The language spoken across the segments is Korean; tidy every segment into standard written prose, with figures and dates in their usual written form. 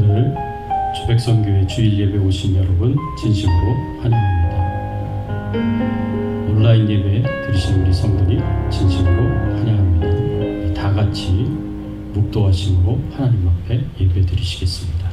오늘 조백성교회 주일 예배 오신 여러분 진심으로 환영합니다. 온라인 예배 들으신 우리 성도님 진심으로 환영합니다. 다 같이 묵도하심으로 하나님 앞에 예배 드리시겠습니다.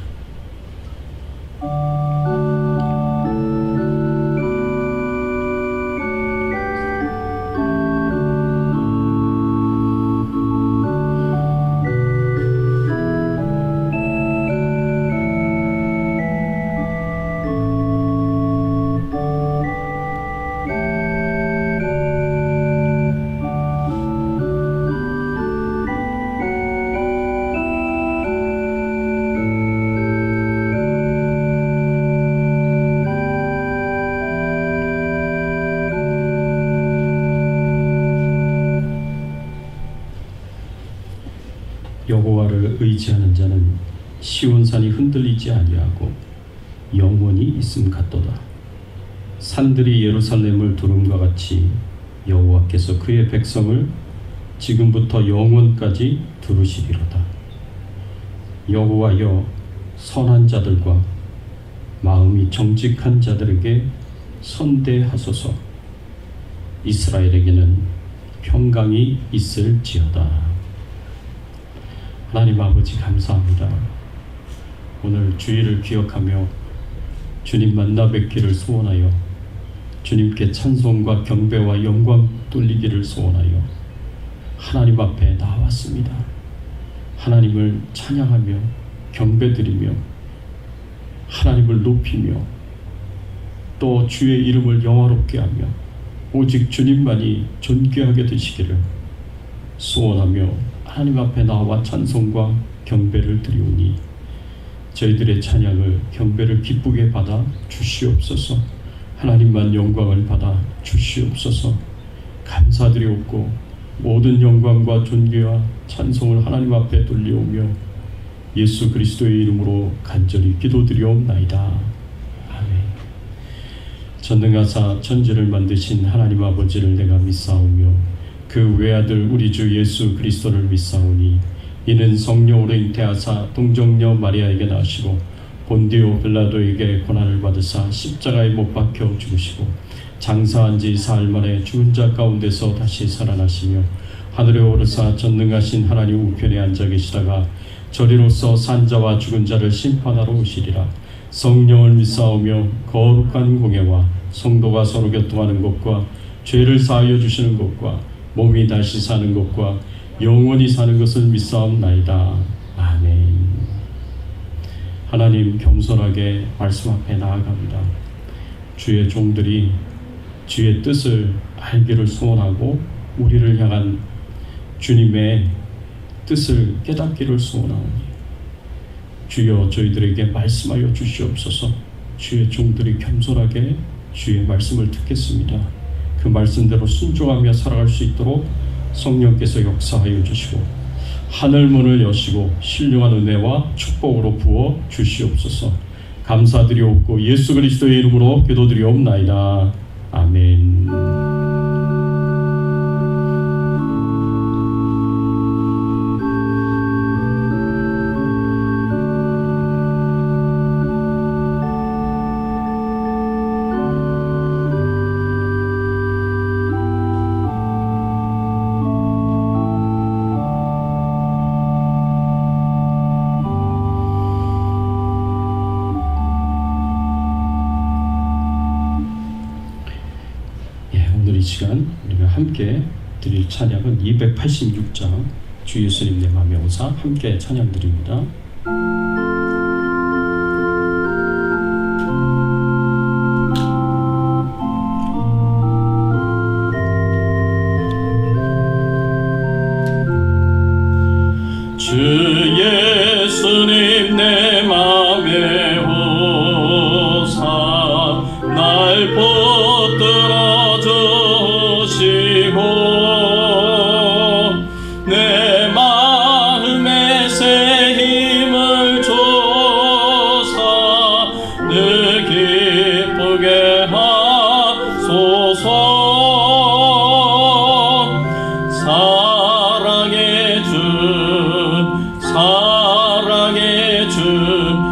여호와를 의지하는 자는 시온산이 흔들리지 아니하고 영원히 있음 같도다. 산들이 예루살렘을 두름과 같이 여호와께서 그의 백성을 지금부터 영원까지 두르시리로다. 여호와여, 선한 자들과 마음이 정직한 자들에게 선대하소서. 이스라엘에게는 평강이 있을지어다. 하나님 아버지 감사합니다. 오늘 주일을 기억하며 주님 만나 뵙기를 소원하여 주님께 찬송과 경배와 영광 돌리기를 소원하여 하나님 앞에 나왔습니다. 하나님을 찬양하며 경배드리며 하나님을 높이며 또 주의 이름을 영화롭게 하며 오직 주님만이 존귀하게 되시기를 소원하며 하나님 앞에 나와 찬송과 경배를 드리오니 저희들의 찬양을 경배를 기쁘게 받아 주시옵소서. 하나님만 영광을 받아 주시옵소서. 감사드리옵고 모든 영광과 존귀와 찬송을 하나님 앞에 돌리오며 예수 그리스도의 이름으로 간절히 기도드리옵나이다. 아멘. 전능하사 천지를 만드신 하나님 아버지를 내가 믿사오며 그 외아들 우리 주 예수 그리스도를 믿사오니 이는 성령으로 잉태하사 동정녀 마리아에게 나시고 본디오 빌라도에게 고난을 받으사 십자가에 못 박혀 죽으시고 장사한 지 사흘 만에 죽은 자 가운데서 다시 살아나시며 하늘에 오르사 전능하신 하나님 우편에 앉아 계시다가 저리로서 산자와 죽은 자를 심판하러 오시리라. 성령을 믿사오며 거룩한 공예와 성도가 서로 교통하는 것과 죄를 사하여 주시는 것과 몸이 다시 사는 것과 영원히 사는 것을 믿사옵나이다. 아멘. 하나님, 겸손하게 말씀 앞에 나아갑니다. 주의 종들이 주의 뜻을 알기를 소원하고 우리를 향한 주님의 뜻을 깨닫기를 소원하오니 주여 저희들에게 말씀하여 주시옵소서. 주의 종들이 겸손하게 주의 말씀을 듣겠습니다. 그 말씀대로 순종하며 살아갈 수 있도록 성령께서 역사하여 주시고 하늘 문을 여시고 신령한 은혜와 축복으로 부어 주시옵소서. 감사드리옵고 예수 그리스도의 이름으로 기도드리옵나이다. 아멘. 오늘 이 시간 우리가 함께 드릴 찬양은 286장 주 예수님 내 맘에 오사 함께 찬양 드립니다. 주 예수님 내 맘에 오사 날 붙들어 주시고 내 마음에 새 힘을 줘서 늘 기쁘게 하소서. 사랑의 주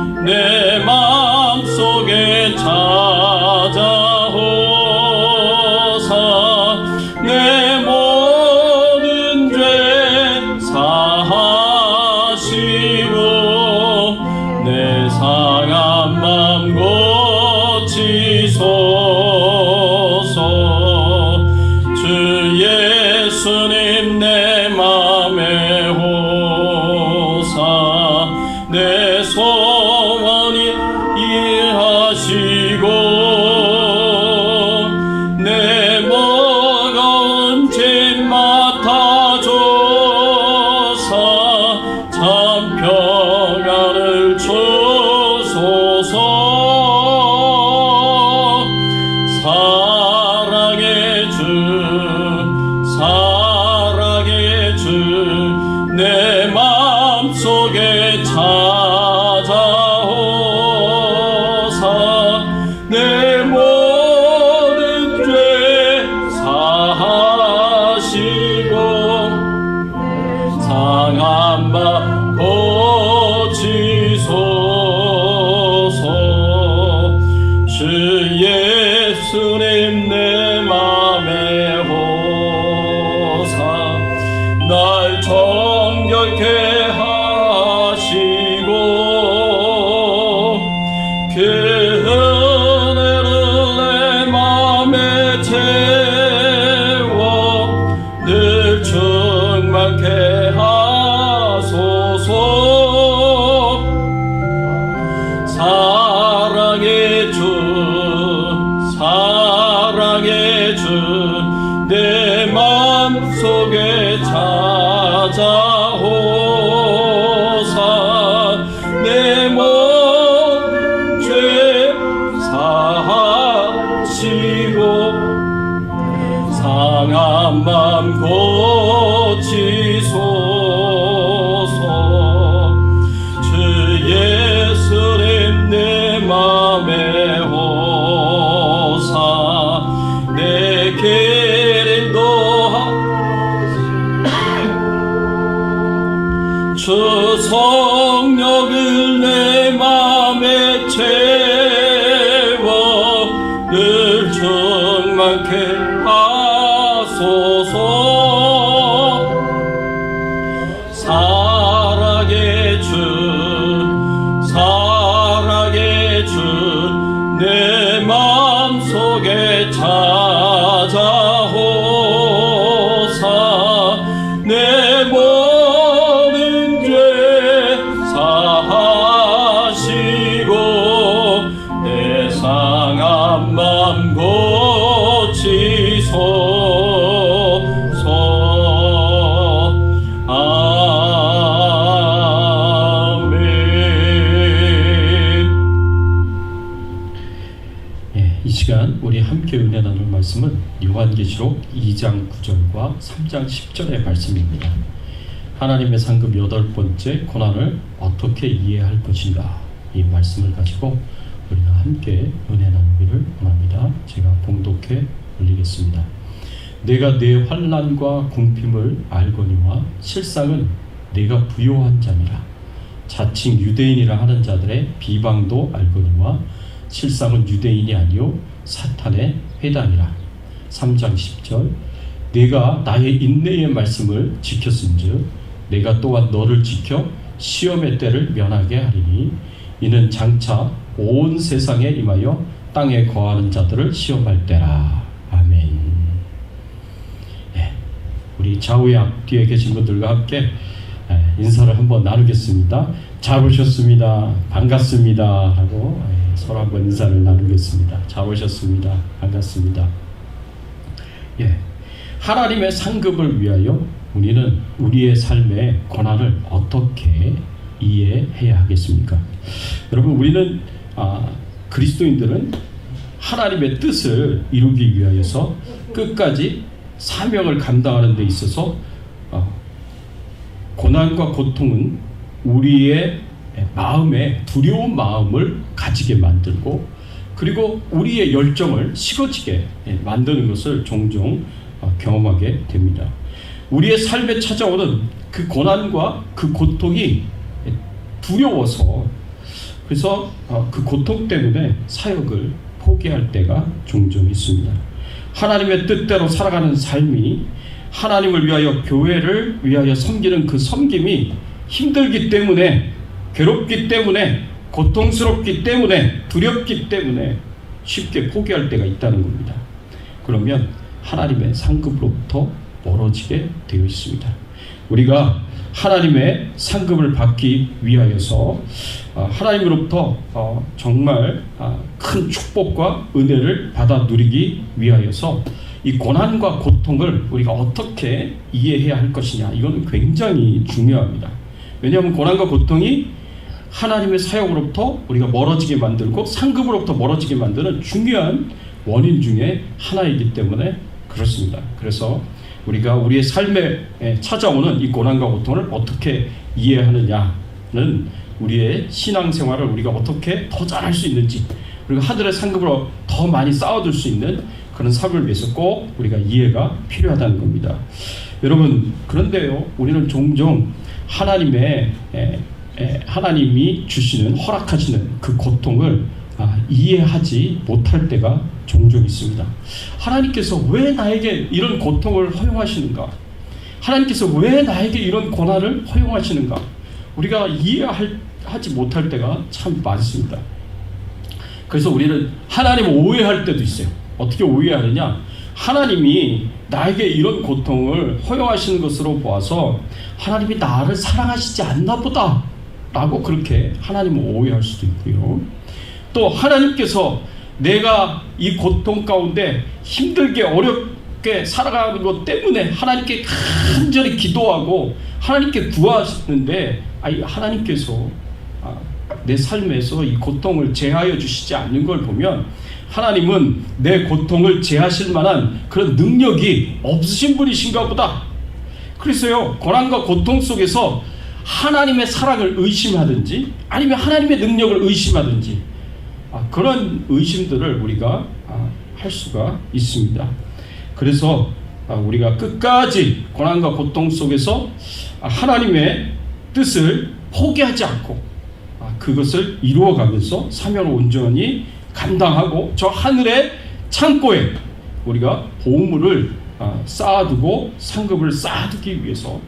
참 평안을 주소서. 사랑의 주 사랑의 주 내 맘속에 찾아오사 내 모든 죄 사하시고 상한 마 고치소서. 주 예수님 내 맘에 오사 날 정결케 하시고 그 은혜를 내 맘에 채워 늘 충만케 하소서. 사랑의 주 사랑의 주 내 맘속에 찾아오사 내 모든 죄 사하시고 상한 맘 고치소서. 주 예수님 내 맘에 오사 내 길 주 성령을 내 맘에 채워 늘 충만케 하소서. 사랑의 주 사랑의 주 내 맘속에 찾아오사 내 모든 죄 사하시고 내 상한 맘 고치소서. 아멘. 이 시간 우리 함께 은혜 나눌 말씀은 요한계시록 2장 9절과 3장 10절의 말씀입니다. 하나님의 상급 8번째 고난을 어떻게 이해할 것인가, 이 말씀을 가지고 우리가 함께 은혜 나누기를 원합니다. 제가 봉독해 올리겠습니다. 내가 내 환난과 궁핍을 알거니와 실상은 내가 부요한 자니라. 자칭 유대인이라 하는 자들의 비방도 알거니와 실상은 유대인이 아니요 사탄의 회당이라. 3장 10절 내가 나의 인내의 말씀을 지켰은즉 내가 또한 너를 지켜 시험의 때를 면하게 하리니 이는 장차 온 세상에 임하여 땅에 거하는 자들을 시험할 때라. 아멘. 우리 좌우에 앞뒤에 계신 분들과 함께 인사를 한번 나누겠습니다. 잘 오셨습니다. 반갑습니다. 하고 서로 한번 인사를 나누겠습니다. 잘 오셨습니다. 반갑습니다. 하나님의 상급을 위하여 우리는 우리의 삶의 고난을 어떻게 이해해야 하겠습니까? 여러분, 우리는 그리스도인들은 하나님의 뜻을 이루기 위하여서 끝까지 사명을 감당하는 데 있어서 고난과 고통은 우리의 마음에 두려운 마음을 가지게 만들고, 그리고 우리의 열정을 식어지게 만드는 것을 종종 경험하게 됩니다. 우리의 삶에 찾아오는 그 고난과 그 고통이 두려워서, 그래서 그 고통 때문에 사역을 포기할 때가 종종 있습니다. 하나님의 뜻대로 살아가는 삶이, 하나님을 위하여 교회를 위하여 섬기는 그 섬김이 힘들기 때문에, 괴롭기 때문에, 고통스럽기 때문에, 두렵기 때문에 쉽게 포기할 때가 있다는 겁니다. 그러면 하나님의 상급으로부터 멀어지게 되어 있습니다. 우리가 하나님의 상급을 받기 위하여서 하나님으로부터 정말 큰 축복과 은혜를 받아 누리기 위하여서 이 고난과 고통을 우리가 어떻게 이해해야 할 것이냐, 이건 굉장히 중요합니다. 왜냐하면 고난과 고통이 하나님의 사역으로부터 우리가 멀어지게 만들고 상급으로부터 멀어지게 만드는 중요한 원인 중에 하나이기 때문에 그렇습니다. 그래서 우리가 우리의 삶에 찾아오는 이 고난과 고통을 어떻게 이해하느냐는 우리의 신앙생활을 우리가 어떻게 더 잘할 수 있는지, 그리고 하늘의 상급으로 더 많이 쌓아둘 수 있는 그런 삶을 위해서 꼭 우리가 이해가 필요하다는 겁니다. 여러분, 그런데요, 우리는 종종 하나님이 주시는, 허락하시는 그 고통을 이해하지 못할 때가 종종 있습니다. 하나님께서 왜 나에게 이런 고통을 허용하시는가? 하나님께서 왜 나에게 이런 고난을 허용하시는가? 우리가 이해하지 못할 때가 참 많습니다. 그래서 우리는 하나님을 오해할 때도 있어요. 어떻게 오해하느냐? 하나님이 나에게 이런 고통을 허용하시는 것으로 보아서 하나님이 나를 사랑하시지 않나 보다 라고 그렇게 하나님을 오해할 수도 있고요. 또 하나님께서 내가 이 고통 가운데 힘들게 어렵게 살아가는 것 때문에 하나님께 간절히 기도하고 하나님께 구하시는데 하나님께서 내 삶에서 이 고통을 제하여 주시지 않는 걸 보면 하나님은 내 고통을 제하실 만한 그런 능력이 없으신 분이신가 보다. 그래서요, 고난과 고통 속에서 하나님의 사랑을 의심하든지 아니면 하나님의 능력을 의심하든지 그런 의심들을 우리가 할 수가 있습니다. 그래서 우리가 끝까지 고난과 고통 속에서 하나님의 뜻을 포기하지 않고 그것을 이루어가면서 사명을 온전히 감당하고 저 하늘의 창고에 우리가 보물을 쌓아두고 상급을 쌓아두기 위해서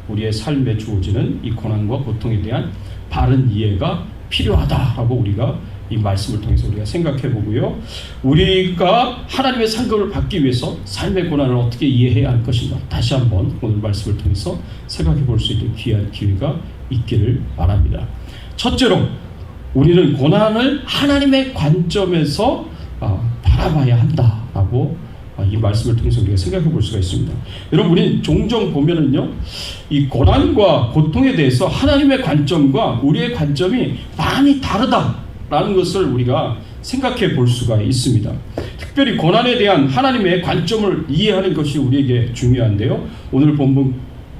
우리의 삶에 주어지는 이 고난과 고통에 대한 바른 이해가 필요하다라고 우리가 이 말씀을 통해서 우리가 생각해 보고요. 우리가 하나님의 상급을 받기 위해서 삶의 고난을 어떻게 이해해야 할 것인가, 다시 한번 오늘 말씀을 통해서 생각해 볼 수 있는 귀한 기회가 있기를 바랍니다. 첫째로 우리는 고난을 하나님의 관점에서 바라봐야 한다라고 이 말씀을 통해서 우리가 생각해 볼 수가 있습니다. 여러분, 우리는 종종 보면은요, 이 고난과 고통에 대해서 하나님의 관점과 우리의 관점이 많이 다르다라는 것을 우리가 생각해 볼 수가 있습니다. 특별히 고난에 대한 하나님의 관점을 이해하는 것이 우리에게 중요한데요. 오늘 본문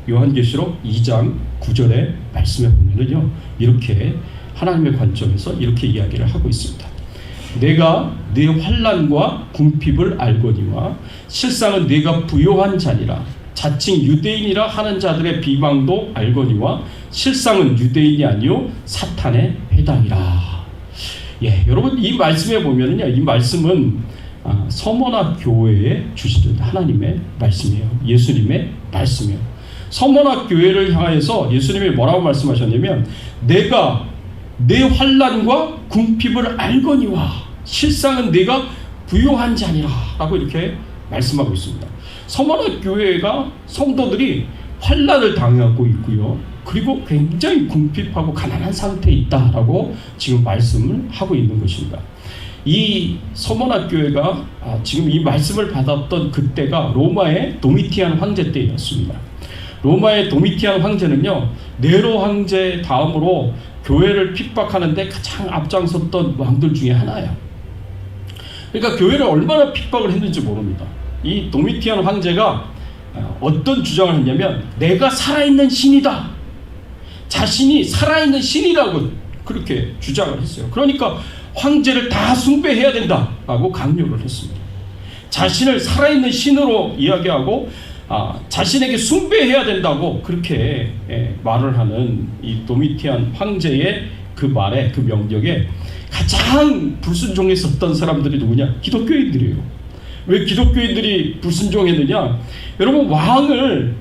요한계시록 2장 9절의 말씀에 보면은요, 이렇게 하나님의 관점에서 이렇게 이야기를 하고 있습니다. 내가 네 환난과 궁핍을 알거니와 실상은 네가 부요한 자니라. 자칭 유대인이라 하는 자들의 비방도 알거니와 실상은 유대인이 아니요 사탄의 회당이라. 여러분, 이 말씀에 보면은요, 이 말씀은 서머나 교회에 주시는 하나님의 말씀이에요. 예수님의 말씀이에요. 서머나 교회를 향해서 예수님이 뭐라고 말씀하셨냐면, 내가 내 환난과 궁핍을 알거니와 실상은 네가 부요한 자니라 라고 이렇게 말씀하고 있습니다. 서머나 교회가 성도들이 환난을 당하고 있고요, 그리고 굉장히 궁핍하고 가난한 상태에 있다라고 지금 말씀을 하고 있는 것입니다. 이 서머나 교회가 지금 이 말씀을 받았던 그때가 로마의 도미티안 황제 때였습니다. 로마의 도미티안 황제는요, 네로 황제 다음으로 교회를 핍박하는데 가장 앞장섰던 왕들 중에 하나예요. 그러니까 교회를 얼마나 핍박을 했는지 모릅니다. 이 도미티안 황제가 어떤 주장을 했냐면, 내가 살아있는 신이다, 자신이 살아있는 신이라고 그렇게 주장을 했어요. 그러니까 황제를 다 숭배해야 된다라고 강요를 했습니다. 자신을 살아있는 신으로 이야기하고 자신에게 숭배해야 된다고 그렇게 말을 하는 이 도미티안 황제의 그 말에, 그 명령에 가장 불순종했었던 사람들이 누구냐? 기독교인들이에요. 왜 기독교인들이 불순종했느냐? 여러분, 황제를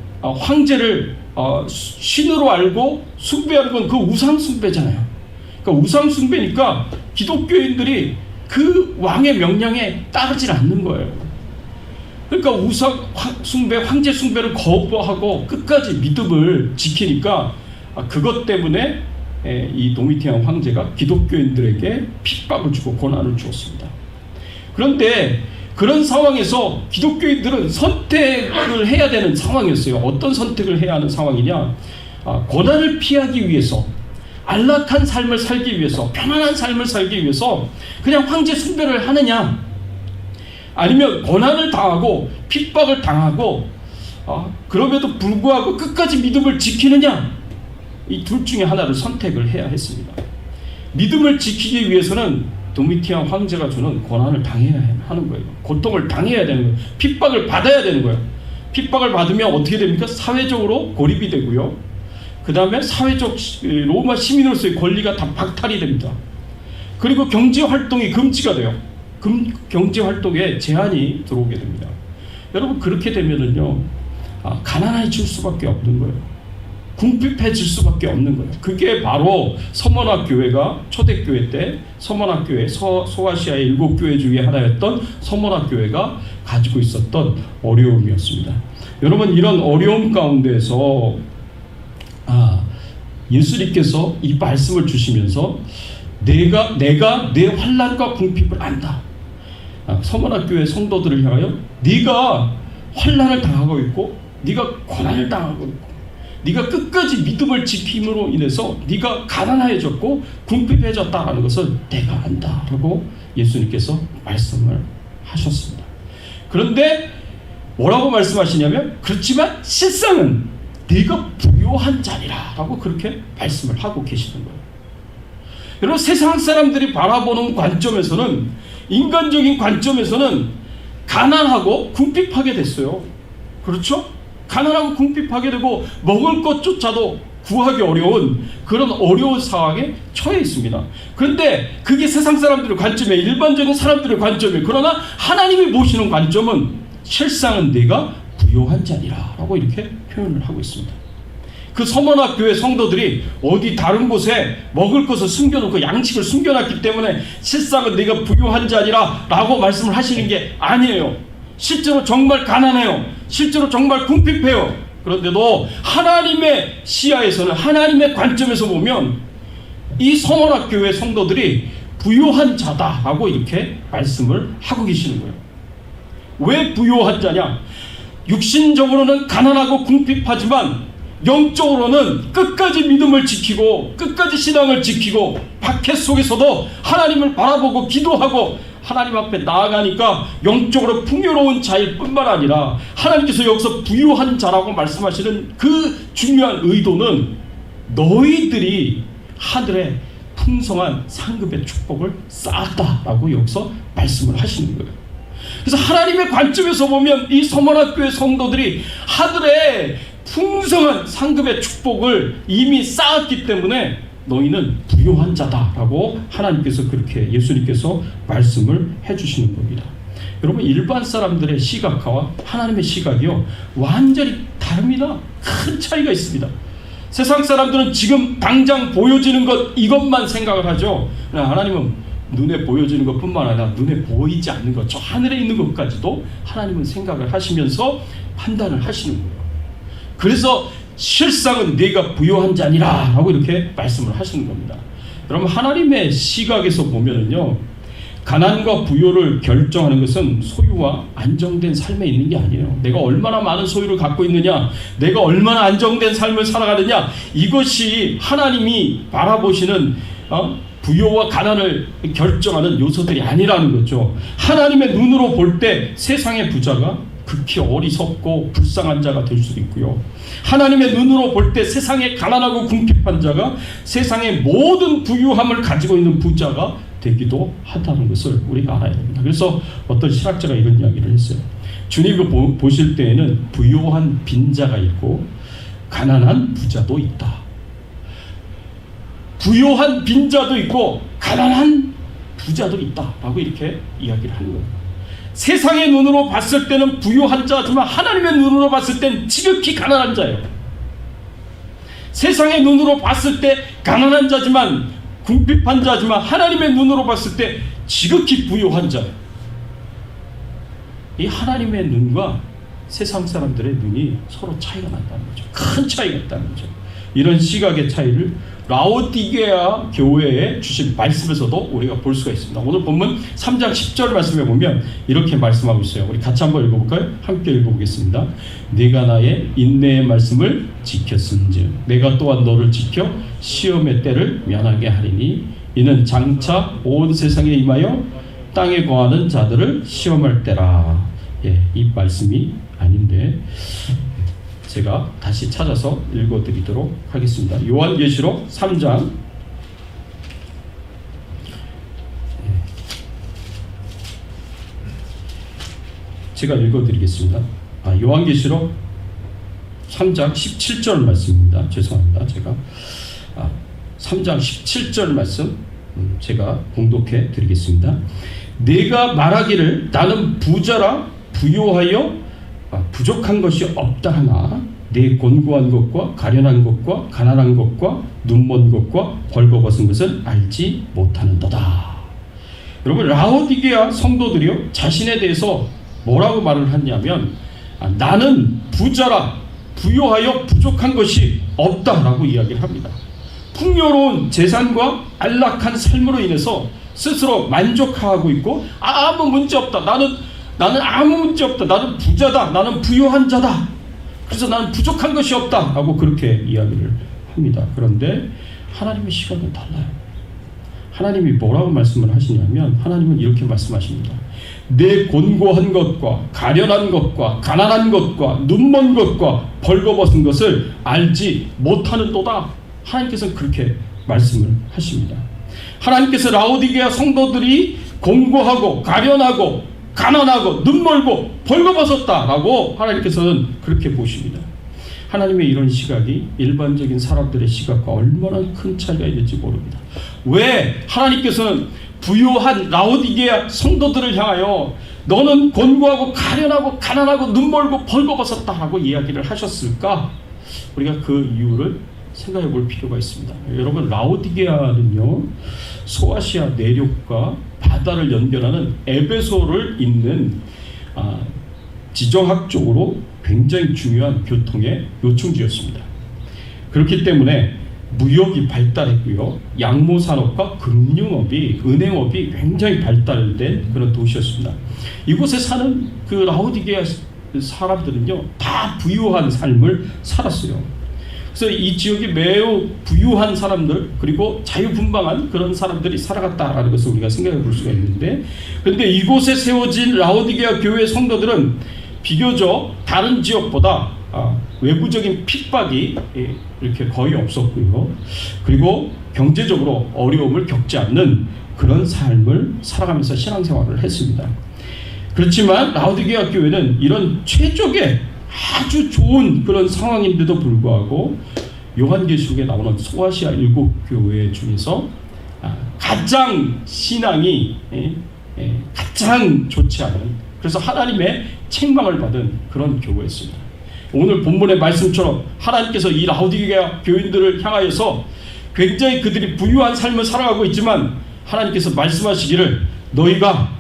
신으로 알고 숭배하는 건 그 우상 숭배잖아요. 그러니까 우상 숭배니까 기독교인들이 그 왕의 명령에 따르질 않는 거예요. 그러니까 우상 숭배, 황제 숭배를 거부하고 끝까지 믿음을 지키니까 그것 때문에 이 도미티안 황제가 기독교인들에게 핍박을 주고 고난을 주었습니다. 그런데 그런 상황에서 기독교인들은 선택을 해야 되는 상황이었어요. 어떤 선택을 해야 하는 상황이냐? 고난을 피하기 위해서, 안락한 삶을 살기 위해서, 편안한 삶을 살기 위해서 그냥 황제 숭배를 하느냐, 아니면 고난을 당하고 핍박을 당하고 그럼에도 불구하고 끝까지 믿음을 지키느냐, 이 둘 중에 하나를 선택을 해야 했습니다. 믿음을 지키기 위해서는 도미티안 황제가 주는 고난을 당해야 하는 거예요. 고통을 당해야 되는 거예요. 핍박을 받아야 되는 거예요. 핍박을 받으면 어떻게 됩니까? 사회적으로 고립이 되고요. 그 다음에 사회적 로마 시민으로서의 권리가 다 박탈이 됩니다. 그리고 경제활동이 금지가 돼요. 경제활동에 제한이 들어오게 됩니다. 여러분, 그렇게 되면은요, 가난해질 수밖에 없는 거예요. 궁핍해질 수밖에 없는 거예요. 그게 바로 서머나 교회가 초대교회 때 서머나 교회, 소아시아의 7교회 중에 하나였던 서머나 교회가 가지고 있었던 어려움이었습니다. 여러분, 이런 어려움 가운데서 예수님께서 이 말씀을 주시면서 내가 내 환난과 궁핍을 안다. 서머나 교회 성도들을 향하여 네가 환난을 당하고 있고 네가 고난을 당하고 있고 네가 끝까지 믿음을 지킴으로 인해서 네가 가난해졌고 궁핍해졌다는 것을 내가 안다라고 예수님께서 말씀을 하셨습니다. 그런데 뭐라고 말씀하시냐면, 그렇지만 실상은 네가 부요한 자리라 라고 그렇게 말씀을 하고 계시는 거예요. 여러분, 세상 사람들이 바라보는 관점에서는, 인간적인 관점에서는 가난하고 궁핍하게 됐어요. 그렇죠? 가난하고 궁핍하게 되고 먹을 것조차도 구하기 어려운 그런 어려운 상황에 처해 있습니다. 그런데 그게 세상 사람들의 관점에, 일반적인 사람들의 관점에, 그러나 하나님이 보시는 관점은 실상은 네가 부요한 자리라 라고 이렇게 표현을 하고 있습니다. 그 서머나 교회 성도들이 어디 다른 곳에 먹을 것을 숨겨놓고 양식을 숨겨놨기 때문에 실상은 네가 부요한 자리라 라고 말씀을 하시는 게 아니에요. 실제로 정말 가난해요. 실제로 정말 궁핍해요. 그런데도 하나님의 시야에서는, 하나님의 관점에서 보면 이 서머나 교회 성도들이 부요한 자다라고 이렇게 말씀을 하고 계시는 거예요. 왜 부요한 자냐? 육신적으로는 가난하고 궁핍하지만 영적으로는 끝까지 믿음을 지키고 끝까지 신앙을 지키고 박해 속에서도 하나님을 바라보고 기도하고 하나님 앞에 나아가니까 영적으로 풍요로운 자일 뿐만 아니라 하나님께서 여기서 부유한 자라고 말씀하시는 그 중요한 의도는 너희들이 하늘에 풍성한 상급의 축복을 쌓았다라고 여기서 말씀을 하시는 거예요. 그래서 하나님의 관점에서 보면 이 서머나 교회 성도들이 하늘에 풍성한 상급의 축복을 이미 쌓았기 때문에 너희는 부요한 자다라고 하나님께서, 그렇게 예수님께서 말씀을 해주시는 겁니다. 여러분, 일반 사람들의 시각과 하나님의 시각이요, 완전히 다릅니다. 큰 차이가 있습니다. 세상 사람들은 지금 당장 보여지는 것, 이것만 생각을 하죠. 하나님은 눈에 보여지는 것뿐만 아니라 눈에 보이지 않는 것, 저 하늘에 있는 것까지도 하나님은 생각을 하시면서 판단을 하시는 거예요. 그래서 실상은 네가 부요한 자니라 라고 이렇게 말씀을 하시는 겁니다. 여러분, 하나님의 시각에서 보면은요, 가난과 부요를 결정하는 것은 소유와 안정된 삶에 있는 게 아니에요. 내가 얼마나 많은 소유를 갖고 있느냐, 내가 얼마나 안정된 삶을 살아가느냐, 이것이 하나님이 바라보시는 부요와 가난을 결정하는 요소들이 아니라는 거죠. 하나님의 눈으로 볼 때 세상의 부자가 극히 어리석고 불쌍한 자가 될 수도 있고요, 하나님의 눈으로 볼 때 세상에 가난하고 궁핍한 자가 세상의 모든 부유함을 가지고 있는 부자가 되기도 하다는 것을 우리가 알아야 됩니다. 그래서 어떤 신학자가 이런 이야기를 했어요. 주님이 보실 때에는 부유한 빈자가 있고 가난한 부자도 있다. 부유한 빈자도 있고 가난한 부자도 있다라고 이렇게 이야기를 하는 거예요. 세상의 눈으로 봤을 때는 부유한 자지만 하나님의 눈으로 봤을 땐 지극히 가난한 자예요. 세상의 눈으로 봤을 때 가난한 자지만, 궁핍한 자지만 하나님의 눈으로 봤을 때 지극히 부유한 자예요. 이 하나님의 눈과 세상 사람들의 눈이 서로 차이가 난다는 거죠. 큰 차이가 있다는 거죠. 이런 시각의 차이를 라오디게아 교회에 주신 말씀에서도 우리가 볼 수가 있습니다. 오늘 본문 3장 10절 말씀에 보면 이렇게 말씀하고 있어요. 우리 같이 한번 읽어볼까요? 함께 읽어보겠습니다. 네가 나의 인내의 말씀을 지켰은즉 내가 또한 너를 지켜 시험의 때를 면하게 하리니 이는 장차 온 세상에 임하여 땅에 거하는 자들을 시험할 때라. 이 말씀이 아닌데 제가 다시 찾아서 읽어드리도록 하겠습니다. 요한계시록 3장 제가 읽어드리겠습니다. 요한계시록 3장 17절 말씀입니다. 죄송합니다. 제가 3장 17절 말씀 제가 봉독해 드리겠습니다. 내가 말하기를 나는 부자라 부요하여 부족한 것이 없다 하나 내 곤고한 것과 가련한 것과 가난한 것과 눈먼 것과 벌거벗은 것을 알지 못하는도다. 여러분, 라오디게아 성도들이요 자신에 대해서 뭐라고 말을 하냐면 나는 부자라 부요하여 부족한 것이 없다라고 이야기를 합니다. 풍요로운 재산과 안락한 삶으로 인해서 스스로 만족하고 있고 아무 문제 없다. 나는 아무 문제 없다. 나는 부자다. 나는 부유한 자다. 그래서 나는 부족한 것이 없다. 라고 그렇게 이야기를 합니다. 그런데 하나님의 시각은 달라요. 하나님이 뭐라고 말씀을 하시냐면 하나님은 이렇게 말씀하십니다. 내 곤고한 것과 가련한 것과 가난한 것과 눈먼 것과 벌거벗은 것을 알지 못하는도다. 하나님께서는 그렇게 말씀을 하십니다. 하나님께서 라오디게아 성도들이 곤고하고 가련하고 가난하고 눈멀고 벌거벗었다라고 하나님께서는 그렇게 보십니다. 하나님의 이런 시각이 일반적인 사람들의 시각과 얼마나 큰 차이가 있는지 모릅니다. 왜 하나님께서는 부유한 라오디게아 성도들을 향하여 너는 곤고하고 가련하고 가난하고 눈멀고 벌거벗었다라고 이야기를 하셨을까? 우리가 그 이유를 생각해 볼 필요가 있습니다. 여러분, 라오디게아는요 소아시아 내륙과 바다를 연결하는 에베소를 잇는 지정학적으로 굉장히 중요한 교통의 요충지였습니다. 그렇기 때문에 무역이 발달했고요, 양모산업과 금융업이, 은행업이 굉장히 발달된 그런 도시였습니다. 이곳에 사는 그 라오디게아 사람들은요 다 부유한 삶을 살았어요. 그래서 이 지역이 매우 부유한 사람들 그리고 자유분방한 그런 사람들이 살아갔다라는 것을 우리가 생각해 볼 수가 있는데, 그런데 이곳에 세워진 라오디게아 교회 성도들은 비교적 다른 지역보다 외부적인 핍박이 이렇게 거의 없었고요, 그리고 경제적으로 어려움을 겪지 않는 그런 삶을 살아가면서 신앙생활을 했습니다. 그렇지만 라오디게아 교회는 이런 최적의 아주 좋은 그런 상황인데도 불구하고 요한계시록에 나오는 소아시아 7교회 중에서 가장 신앙이 가장 좋지 않은, 그래서 하나님의 책망을 받은 그런 교회였습니다. 오늘 본문의 말씀처럼 하나님께서 이 라오디게아 교인들을 향하여서 굉장히 그들이 부유한 삶을 살아가고 있지만 하나님께서 말씀하시기를 너희가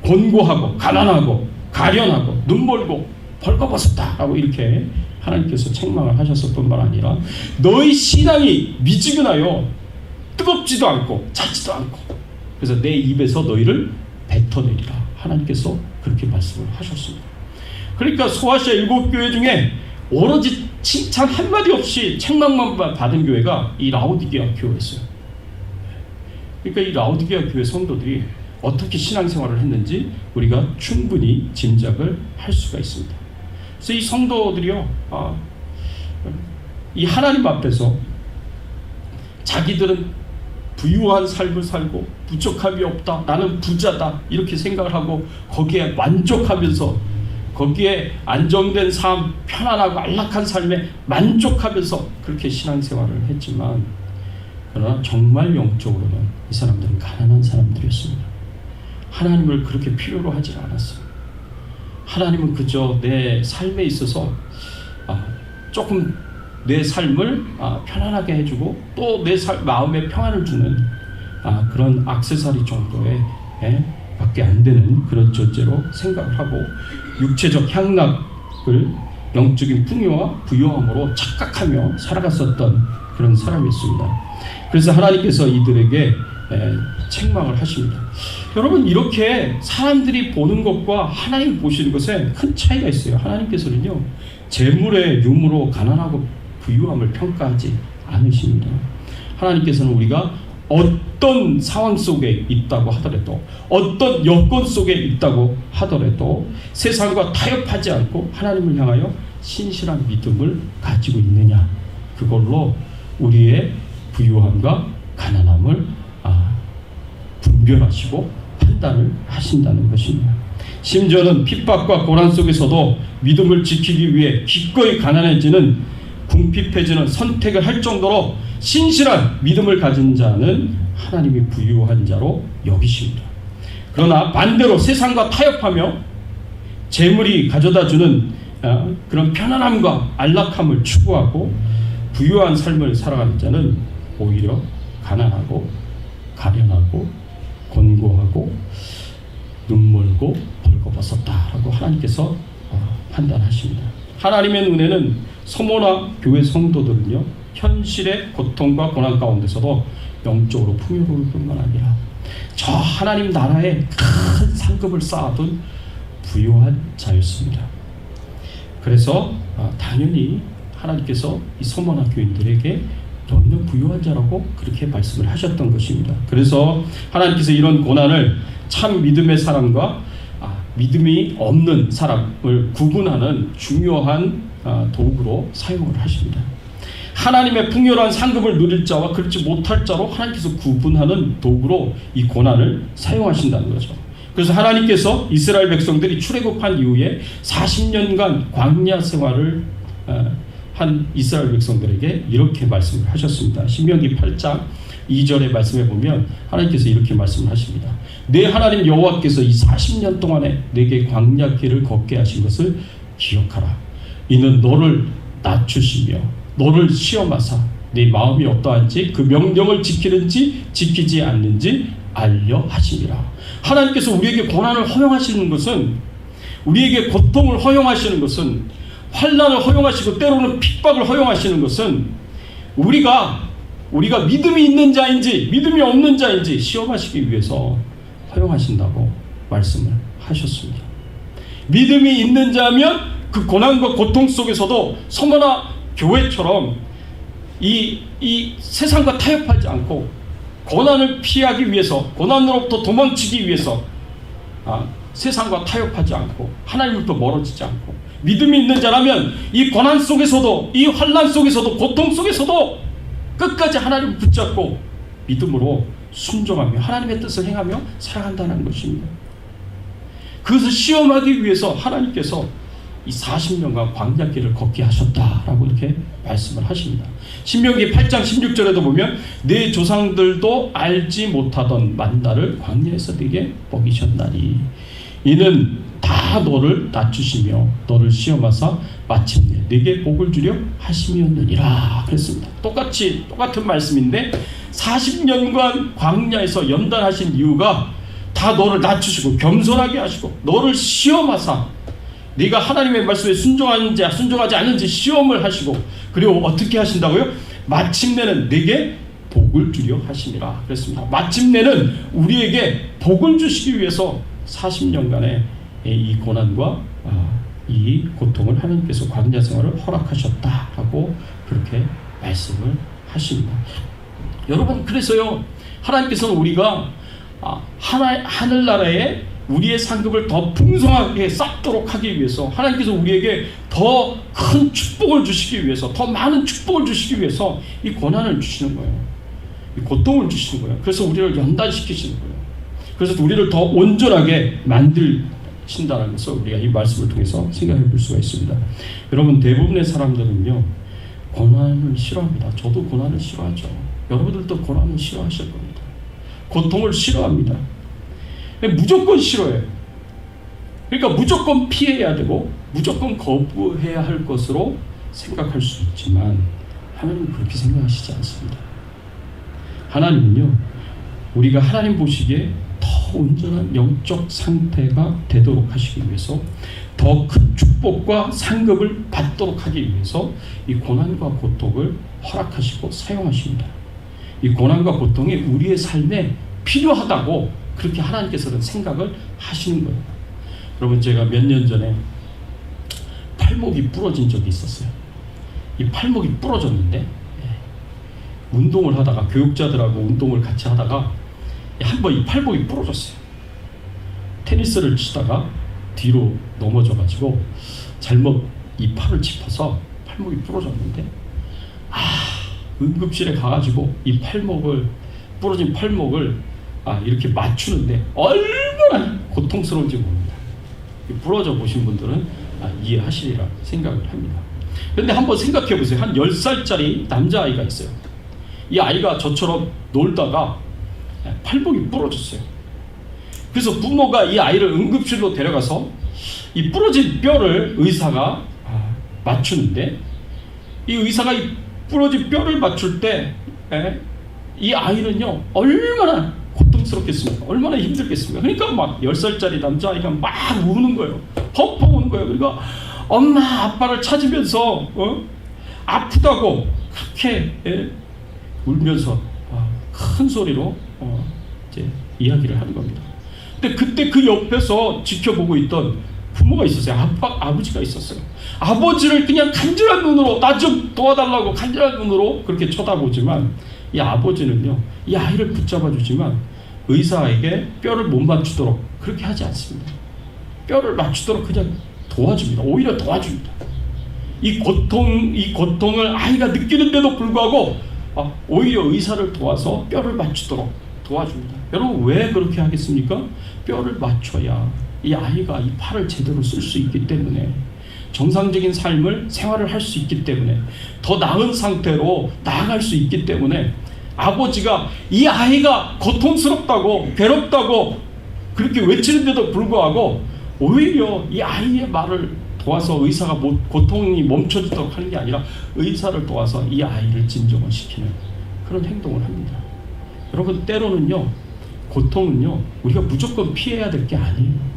곤고하고 가난하고 가련하고 눈멀고 벌거벗었다라고 이렇게 하나님께서 책망을 하셨을 뿐만 아니라 너희 신앙이 미지근하여 뜨겁지도 않고 잦지도 않고 그래서 내 입에서 너희를 뱉어내리라, 하나님께서 그렇게 말씀을 하셨습니다. 그러니까 소아시아 7교회 중에 오로지 칭찬 한마디 없이 책망만 받은 교회가 이 라오디게아 교회였어요. 그러니까 이 라오디게아 교회 성도들이 어떻게 신앙생활을 했는지 우리가 충분히 짐작을 할 수가 있습니다. 그래서 이 성도들이요, 이 하나님 앞에서 자기들은 부유한 삶을 살고 부족함이 없다, 나는 부자다 이렇게 생각을 하고 거기에 만족하면서 거기에 안정된 삶, 편안하고 안락한 삶에 만족하면서 그렇게 신앙생활을 했지만, 그러나 정말 영적으로는 이 사람들은 가난한 사람들이었습니다. 하나님을 그렇게 필요로 하지 않았어요. 하나님은 그저 내 삶에 있어서 조금 내 삶을 편안하게 해주고 또 내 마음에 평안을 주는 그런 액세서리 정도의 밖에 안 되는 그런 존재로 생각을 하고 육체적 향락을 영적인 풍요와 부요함으로 착각하며 살아갔었던 그런 사람이었습니다. 그래서 하나님께서 이들에게 책망을 하십니다. 여러분, 이렇게 사람들이 보는 것과 하나님이 보시는 것에 큰 차이가 있어요. 하나님께서는요, 재물의 유무로 가난하고 부유함을 평가하지 않으십니다. 하나님께서는 우리가 어떤 상황 속에 있다고 하더라도, 어떤 여건 속에 있다고 하더라도 세상과 타협하지 않고 하나님을 향하여 신실한 믿음을 가지고 있느냐, 그걸로 우리의 부유함과 가난함을 분별하시고 판단을 하신다는 것입니다. 심지어는 핍박과 고난 속에서도 믿음을 지키기 위해 기꺼이 가난해지는, 궁핍해지는 선택을 할 정도로 신실한 믿음을 가진 자는 하나님이 부유한 자로 여기십니다. 그러나 반대로 세상과 타협하며 재물이 가져다주는 그런 편안함과 안락함을 추구하고 부유한 삶을 살아가는 자는 오히려 가난하고 가련하고 곤고하고 눈멀고 벌거벗었다라고 하나님께서 판단하십니다. 하나님의 눈에는 서모나 교회 성도들은요, 현실의 고통과 고난 가운데서도 영적으로 풍요로울 뿐만 아니라 저 하나님 나라에 큰 상급을 쌓아둔 부유한 자였습니다. 그래서 당연히 하나님께서 이 서모나 교인들에게 너희는 부유한 자라고 그렇게 말씀을 하셨던 것입니다. 그래서 하나님께서 이런 고난을 참 믿음의 사람과 믿음이 없는 사람을 구분하는 중요한 도구로 사용을 하십니다. 하나님의 풍요로운 상급을 누릴 자와 그렇지 못할 자로 하나님께서 구분하는 도구로 이 고난을 사용하신다는 거죠. 그래서 하나님께서 이스라엘 백성들이 출애굽한 이후에 40년간 광야 생활을 한 이스라엘 백성들에게 이렇게 말씀을 하셨습니다. 신명기 8장 2절의 말씀에 보면 하나님께서 이렇게 말씀을 하십니다. 내 하나님 여호와께서 이 40년 동안에 내게 광야 길을 걷게 하신 것을 기억하라. 이는 너를 낮추시며 너를 시험하사 네 마음이 어떠한지 그 명령을 지키는지 지키지 않는지 알려 하심이라. 하나님께서 우리에게 고난을 허용하시는 것은, 우리에게 고통을 허용하시는 것은, 환난을 허용하시고 때로는 핍박을 허용하시는 것은 우리가 믿음이 있는 자인지 믿음이 없는 자인지 시험하시기 위해서 허용하신다고 말씀을 하셨습니다. 믿음이 있는 자면 그 고난과 고통 속에서도 서머나 교회처럼 이 세상과 타협하지 않고 고난을 피하기 위해서, 고난으로부터 도망치기 위해서 세상과 타협하지 않고 하나님으로부터 멀어지지 않고, 믿음이 있는 자라면 이 고난 속에서도, 이 환난 속에서도, 고통 속에서도 끝까지 하나님을 붙잡고 믿음으로 순종하며 하나님의 뜻을 행하며 살아간다는 것입니다. 그것을 시험하기 위해서 하나님께서 이 40년간 광야길을 걷게 하셨다라고 이렇게 말씀을 하십니다. 신명기 8장 16절에도 보면 내 조상들도 알지 못하던 만나를 광야에서 네게 먹이셨나니 이는 다 너를 낮추시며 너를 시험하사 마침내 네게 복을 주려 하심이었느니라 그랬습니다. 똑같은 말씀인데 40년간 광야에서 연단하신 이유가 다 너를 낮추시고 겸손하게 하시고 너를 시험하사 네가 하나님의 말씀에 순종하는지 순종하지 않는지 시험을 하시고, 그리고 어떻게 하신다고요? 마침내는 네게 복을 주려 하심이라 그랬습니다. 마침내는 우리에게 복을 주시기 위해서 40년간의 이 고난과 이 고통을 하나님께서 광야 생활을 허락하셨다라고 그렇게 말씀을 하십니다. 여러분, 그래서요, 하나님께서는 우리가 하늘나라에 우리의 상급을 더 풍성하게 쌓도록 하기 위해서, 하나님께서 우리에게 더 큰 축복을 주시기 위해서, 더 많은 축복을 주시기 위해서 이 고난을 주시는 거예요. 이 고통을 주시는 거예요. 그래서 우리를 연단시키시는 거예요. 그래서 우리를 더 온전하게 만들신다는 것을 우리가 이 말씀을 통해서 생각해 볼 수가 있습니다. 여러분, 대부분의 사람들은요, 고난을 싫어합니다. 저도 고난을 싫어하죠. 여러분들도 고난을 싫어하실 겁니다. 고통을 싫어합니다. 무조건 싫어해요. 그러니까 무조건 피해야 되고 무조건 거부해야 할 것으로 생각할 수 있지만 하나님은 그렇게 생각하시지 않습니다. 하나님은요, 우리가 하나님 보시기에 더 온전한 영적 상태가 되도록 하시기 위해서 더 큰 축복과 상급을 받도록 하기 위해서 이 고난과 고통을 허락하시고 사용하십니다. 이 고난과 고통이 우리의 삶에 필요하다고 그렇게 하나님께서는 생각을 하시는 거예요. 여러분, 제가 몇 년 전에 팔목이 부러진 적이 있었어요. 이 팔목이 부러졌는데 운동을 하다가, 교육자들하고 운동을 같이 하다가 한번 이 팔목이 부러졌어요. 테니스를 치다가 뒤로 넘어져가지고 잘못 이 팔을 짚어서 팔목이 부러졌는데, 응급실에 가가지고 이 부러진 팔목을 이렇게 맞추는데 얼마나 고통스러운지 모릅니다. 부러져 보신 분들은 이해하시리라 생각을 합니다. 그런데 한번 생각해 보세요. 한 10살짜리 남자아이가 있어요. 이 아이가 저처럼 놀다가 팔목이 부러졌어요. 그래서 부모가 이 아이를 응급실로 데려가서 이 부러진 뼈를 의사가 맞추는데, 이 의사가 이 부러진 뼈를 맞출 때 이 아이는요 얼마나 고통스럽겠습니까? 얼마나 힘들겠습니까? 그러니까 막 10살짜리 남자아이가 막 우는 거예요. 펑펑 우는 거예요. 그러니까 엄마 아빠를 찾으면서 아프다고 그렇게 울면서 큰 소리로 이제 이야기를 하는 겁니다. 근데 그때 그 옆에서 지켜보고 있던 부모가 있었어요. 아버지가 있었어요. 아버지를 그냥 간절한 눈으로, 나 좀 도와달라고 간절한 눈으로 그렇게 쳐다보지만, 이 아버지는요 이 아이를 붙잡아 주지만 의사에게 뼈를 못 맞추도록 그렇게 하지 않습니다. 뼈를 맞추도록 그냥 도와줍니다. 오히려 도와줍니다. 이 고통을 아이가 느끼는데도 불구하고 오히려 의사를 도와서 뼈를 맞추도록 도와줍니다. 여러분, 왜 그렇게 하겠습니까? 뼈를 맞춰야 이 아이가 이 팔을 제대로 쓸 수 있기 때문에, 정상적인 생활을 할 수 있기 때문에, 더 나은 상태로 나아갈 수 있기 때문에, 아버지가 이 아이가 고통스럽다고 괴롭다고 그렇게 외치는데도 불구하고 오히려 이 아이의 말을 도와서 의사가 고통이 멈춰지도록 하는 게 아니라 의사를 도와서 이 아이를 진정을 시키는 그런 행동을 합니다. 여러분, 때로는요 고통은요 우리가 무조건 피해야 될 게 아니에요.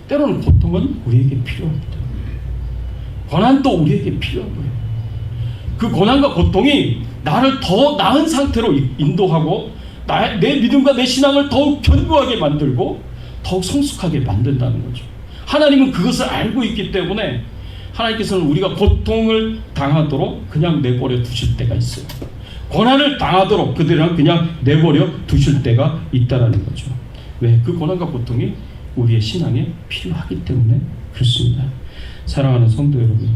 때로는 고통은 우리에게 필요합니다. 고난도 우리에게 필요하고요. 그 고난과 고통이 나를 더 나은 상태로 인도하고 내 믿음과 내 신앙을 더욱 견고하게 만들고 더욱 성숙하게 만든다는 거죠. 하나님은 그것을 알고 있기 때문에 하나님께서는 우리가 고통을 당하도록 그냥 내버려 두실 때가 있어요. 고난을 당하도록 그들은 그냥 내버려 두실 때가 있다는 거죠. 왜? 그 고난과 고통이 우리의 신앙에 필요하기 때문에 그렇습니다. 사랑하는 성도 여러분,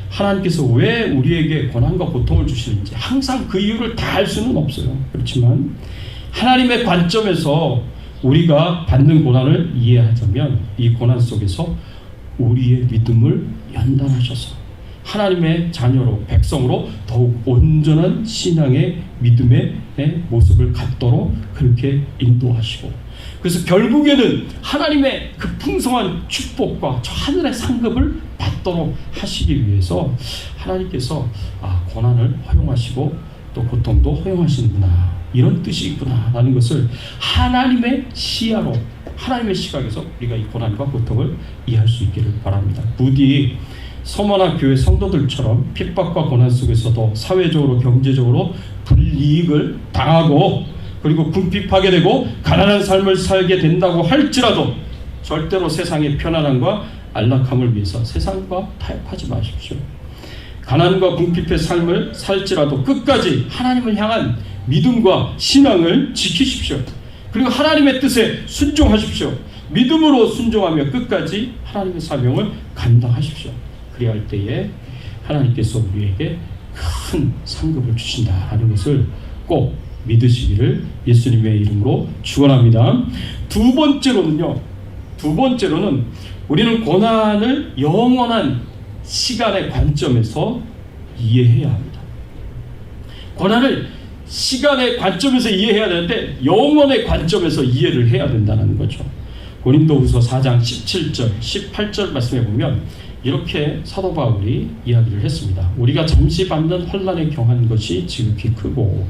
하나님께서 왜 우리에게 고난과 고통을 주시는지 항상 그 이유를 다 알 수는 없어요. 그렇지만 하나님의 관점에서 우리가 받는 고난을 이해하자면 이 고난 속에서 우리의 믿음을 연단하셔서 하나님의 자녀로, 백성으로 더욱 온전한 신앙의 믿음의 모습을 갖도록 그렇게 인도하시고, 그래서 결국에는 하나님의 그 풍성한 축복과 저 하늘의 상급을 받도록 하시기 위해서 하나님께서 고난을 허용하시고 또 고통도 허용하시는구나, 이런 뜻이 있구나 라는 것을 하나님의 시야로, 하나님의 시각에서 우리가 이 고난과 고통을 이해할 수 있기를 바랍니다. 부디 서머나 교회 성도들처럼 핍박과 고난 속에서도 사회적으로 경제적으로 불이익을 당하고 그리고 궁핍하게 되고 가난한 삶을 살게 된다고 할지라도 절대로 세상의 편안함과 안락함을 위해서 세상과 타협하지 마십시오. 가난과 궁핍의 삶을 살지라도 끝까지 하나님을 향한 믿음과 신앙을 지키십시오. 그리고 하나님의 뜻에 순종하십시오. 믿음으로 순종하며 끝까지 하나님의 사명을 감당하십시오. 그래야 할 때에 하나님께서 우리에게 큰 상급을 주신다는 것을 꼭 믿으시기를 예수님의 이름으로 축원합니다. 두 번째로는 우리는 고난을 영원한 시간의 관점에서 이해해야 합니다. 고난을 시간의 관점에서 이해해야 되는데 영원의 관점에서 이해를 해야 된다는 거죠. 고린도후서 4장 17절, 18절 말씀해 보면 이렇게 사도 바울이 이야기를 했습니다. 우리가 잠시 받는 환난에 경한 것이 지극히 크고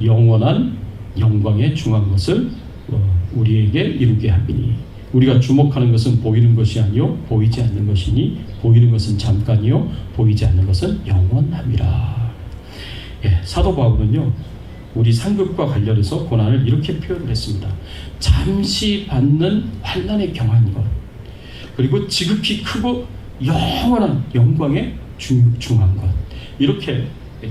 영원한 영광에 중한 것을 우리에게 이루게 하리니 우리가 주목하는 것은 보이는 것이 아니요 보이지 않는 것이니 보이는 것은 잠깐이요 보이지 않는 것은 영원함이라. 예, 사도 바울은요 우리 상급과 관련해서 고난을 이렇게 표현을 했습니다. 잠시 받는 환난에 경한 것, 그리고 지극히 크고 영원한 영광에 중한 것, 이렇게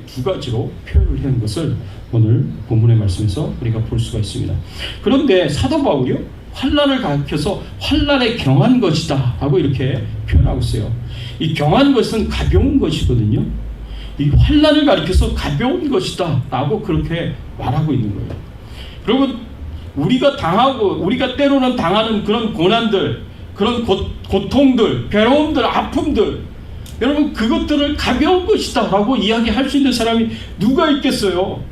두 가지로 표현을 한 것을 오늘 본문의 말씀에서 우리가 볼 수가 있습니다. 그런데 사도 바울이요 환난을 가리켜서 환난에 경한 것이다 라고 이렇게 표현하고 있어요. 이 경한 것은 가벼운 것이거든요. 이 환난을 가리켜서 가벼운 것이다 라고 그렇게 말하고 있는 거예요. 여러분, 우리가 때로는 당하는 그런 고난들, 그런 고통들, 괴로움들, 아픔들, 여러분 그것들을 가벼운 것이다 라고 이야기할 수 있는 사람이 누가 있겠어요?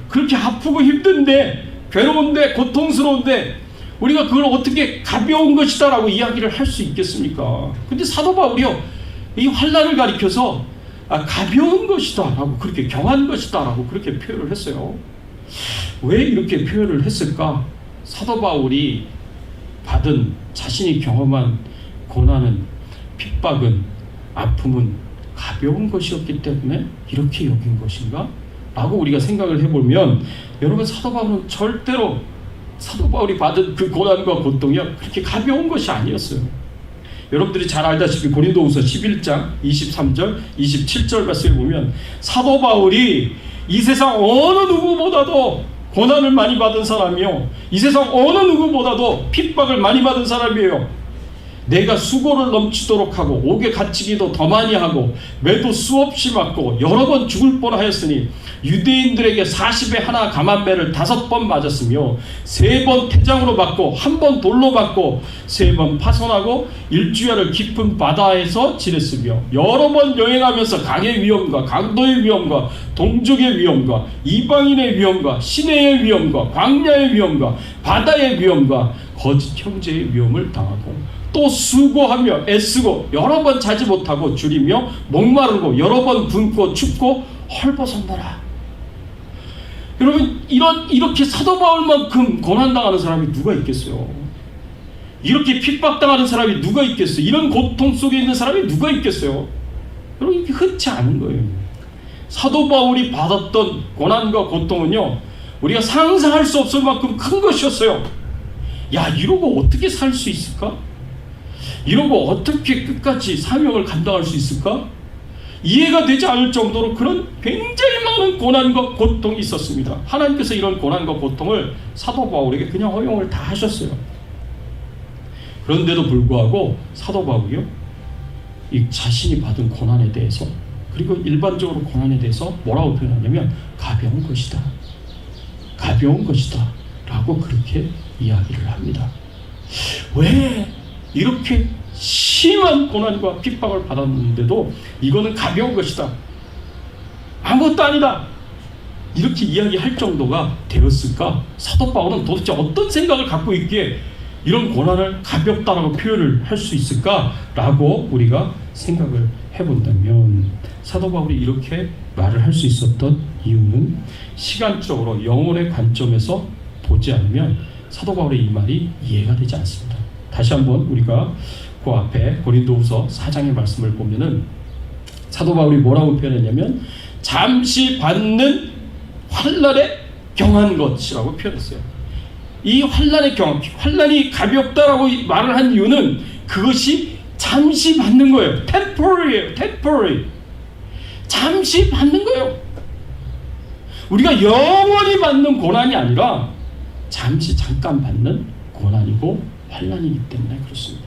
그렇게 아프고 힘든데, 괴로운데, 고통스러운데 우리가 그걸 어떻게 가벼운 것이다 라고 이야기를 할 수 있겠습니까? 근데 사도 바울이요 이 환난을 가리켜서 가벼운 것이다 라고, 그렇게 경한 것이다 라고 그렇게 표현을 했어요. 왜 이렇게 표현을 했을까? 사도 바울이 받은, 자신이 경험한 고난은, 핍박은, 아픔은 가벼운 것이었기 때문에 이렇게 여긴 것인가? 라고 우리가 생각을 해보면, 여러분 사도 바울은 절대로 사도 바울이 받은 그 고난과 고통이요 그렇게 가벼운 것이 아니었어요. 여러분들이 잘 알다시피 고린도후서 11장 23절 27절 말씀에 보면 사도 바울이 이 세상 어느 누구보다도 고난을 많이 받은 사람이요, 이 세상 어느 누구보다도 핍박을 많이 받은 사람이에요. 내가 수고를 넘치도록 하고 옥에 갇히기도 더 많이 하고 매도 수없이 맞고 여러 번 죽을 뻔하였으니 유대인들에게 40에 하나 감한매를 5번 맞았으며 3번 태장으로 맞고 1번 돌로 맞고 3번 파손하고 1주야를 깊은 바다에서 지냈으며 여러 번 여행하면서 강의 위험과 강도의 위험과 동족의 위험과 이방인의 위험과 시내의 위험과 광야의 위험과 바다의 위험과 거짓 형제의 위험을 당하고 또 수고하며 애쓰고 여러 번 자지 못하고 줄이며 목마르고 여러 번 굶고 춥고 헐벗었노라. 여러분, 이렇게 사도 바울만큼 고난당하는 사람이 누가 있겠어요? 이렇게 핍박당하는 사람이 누가 있겠어요? 이런 고통 속에 있는 사람이 누가 있겠어요? 여러분, 이게 흔치 않은 거예요. 사도 바울이 받았던 고난과 고통은요 우리가 상상할 수 없을 만큼 큰 것이었어요. 야, 이러고 어떻게 살 수 있을까? 이러고 어떻게 끝까지 사명을 감당할 수 있을까? 이해가 되지 않을 정도로 그런 굉장히 많은 고난과 고통이 있었습니다. 하나님께서 이런 고난과 고통을 사도 바울에게 그냥 허용을 다 하셨어요. 그런데도 불구하고 사도 바울이요 이 자신이 받은 고난에 대해서, 그리고 일반적으로 고난에 대해서 뭐라고 표현하냐면 가벼운 것이다, 가벼운 것이다 라고 그렇게 이야기를 합니다. 왜 이렇게 심한 고난과 핍박을 받았는데도 이거는 가벼운 것이다, 아무것도 아니다, 이렇게 이야기할 정도가 되었을까? 사도 바울은 도대체 어떤 생각을 갖고 있기에 이런 고난을 가볍다라고 표현을 할 수 있을까라고 우리가 생각을 해본다면, 사도 바울이 이렇게 말을 할 수 있었던 이유는 시간적으로 영혼의 관점에서 보지 않으면 사도 바울의 이 말이 이해가 되지 않습니다. 다시 한번 우리가 그 앞에 고린도후서 4장의 말씀을 보면은 사도 바울이 뭐라고 표현했냐면 잠시 받는 환난에 경한 것이라고 표현했어요. 이 환난이 가볍다라고 말을 한 이유는 그것이 잠시 받는 거예요. temporary예요. temporary. 잠시 받는 거예요. 우리가 영원히 받는 고난이 아니라 잠깐 받는 고난이고 환난이기 때문에 그렇습니다.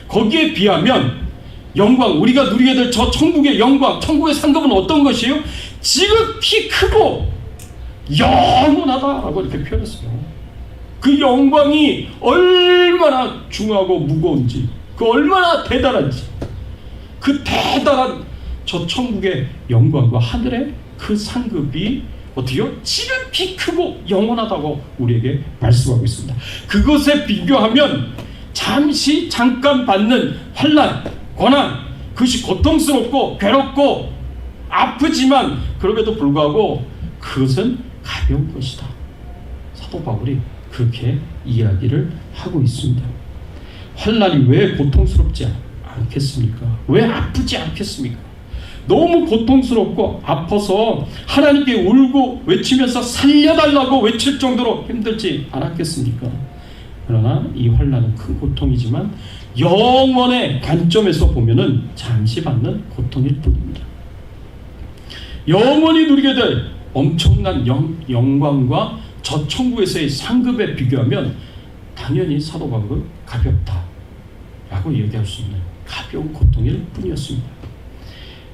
거기에 비하면 영광, 우리가 누리게 될 저 천국의 영광, 천국의 상급은 어떤 것이에요? 지극히 크고 영원하다라고 이렇게 표현했어요. 그 영광이 얼마나 중하고 무거운지, 그 얼마나 대단한지, 그 대단한 저 천국의 영광과 하늘의 그 상급이 어떻게요? 지극히 크고 영원하다고 우리에게 말씀하고 있습니다. 그것에 비교하면 잠깐 받는 환난, 고난, 그것이 고통스럽고 괴롭고 아프지만 그럼에도 불구하고 그것은 가벼운 것이다. 사도 바울이 그렇게 이야기를 하고 있습니다. 환난이 왜 고통스럽지 않겠습니까? 왜 아프지 않겠습니까? 너무 고통스럽고 아파서 하나님께 울고 외치면서 살려달라고 외칠 정도로 힘들지 않았겠습니까? 그러나 이 환난은 큰 고통이지만 영원의 관점에서 보면은 잠시 받는 고통일 뿐입니다. 영원히 누리게 될 엄청난 영광과 저 천국에서의 상급에 비교하면 당연히 사도 바울은 가볍다라고 얘기할 수 있는 가벼운 고통일 뿐이었습니다.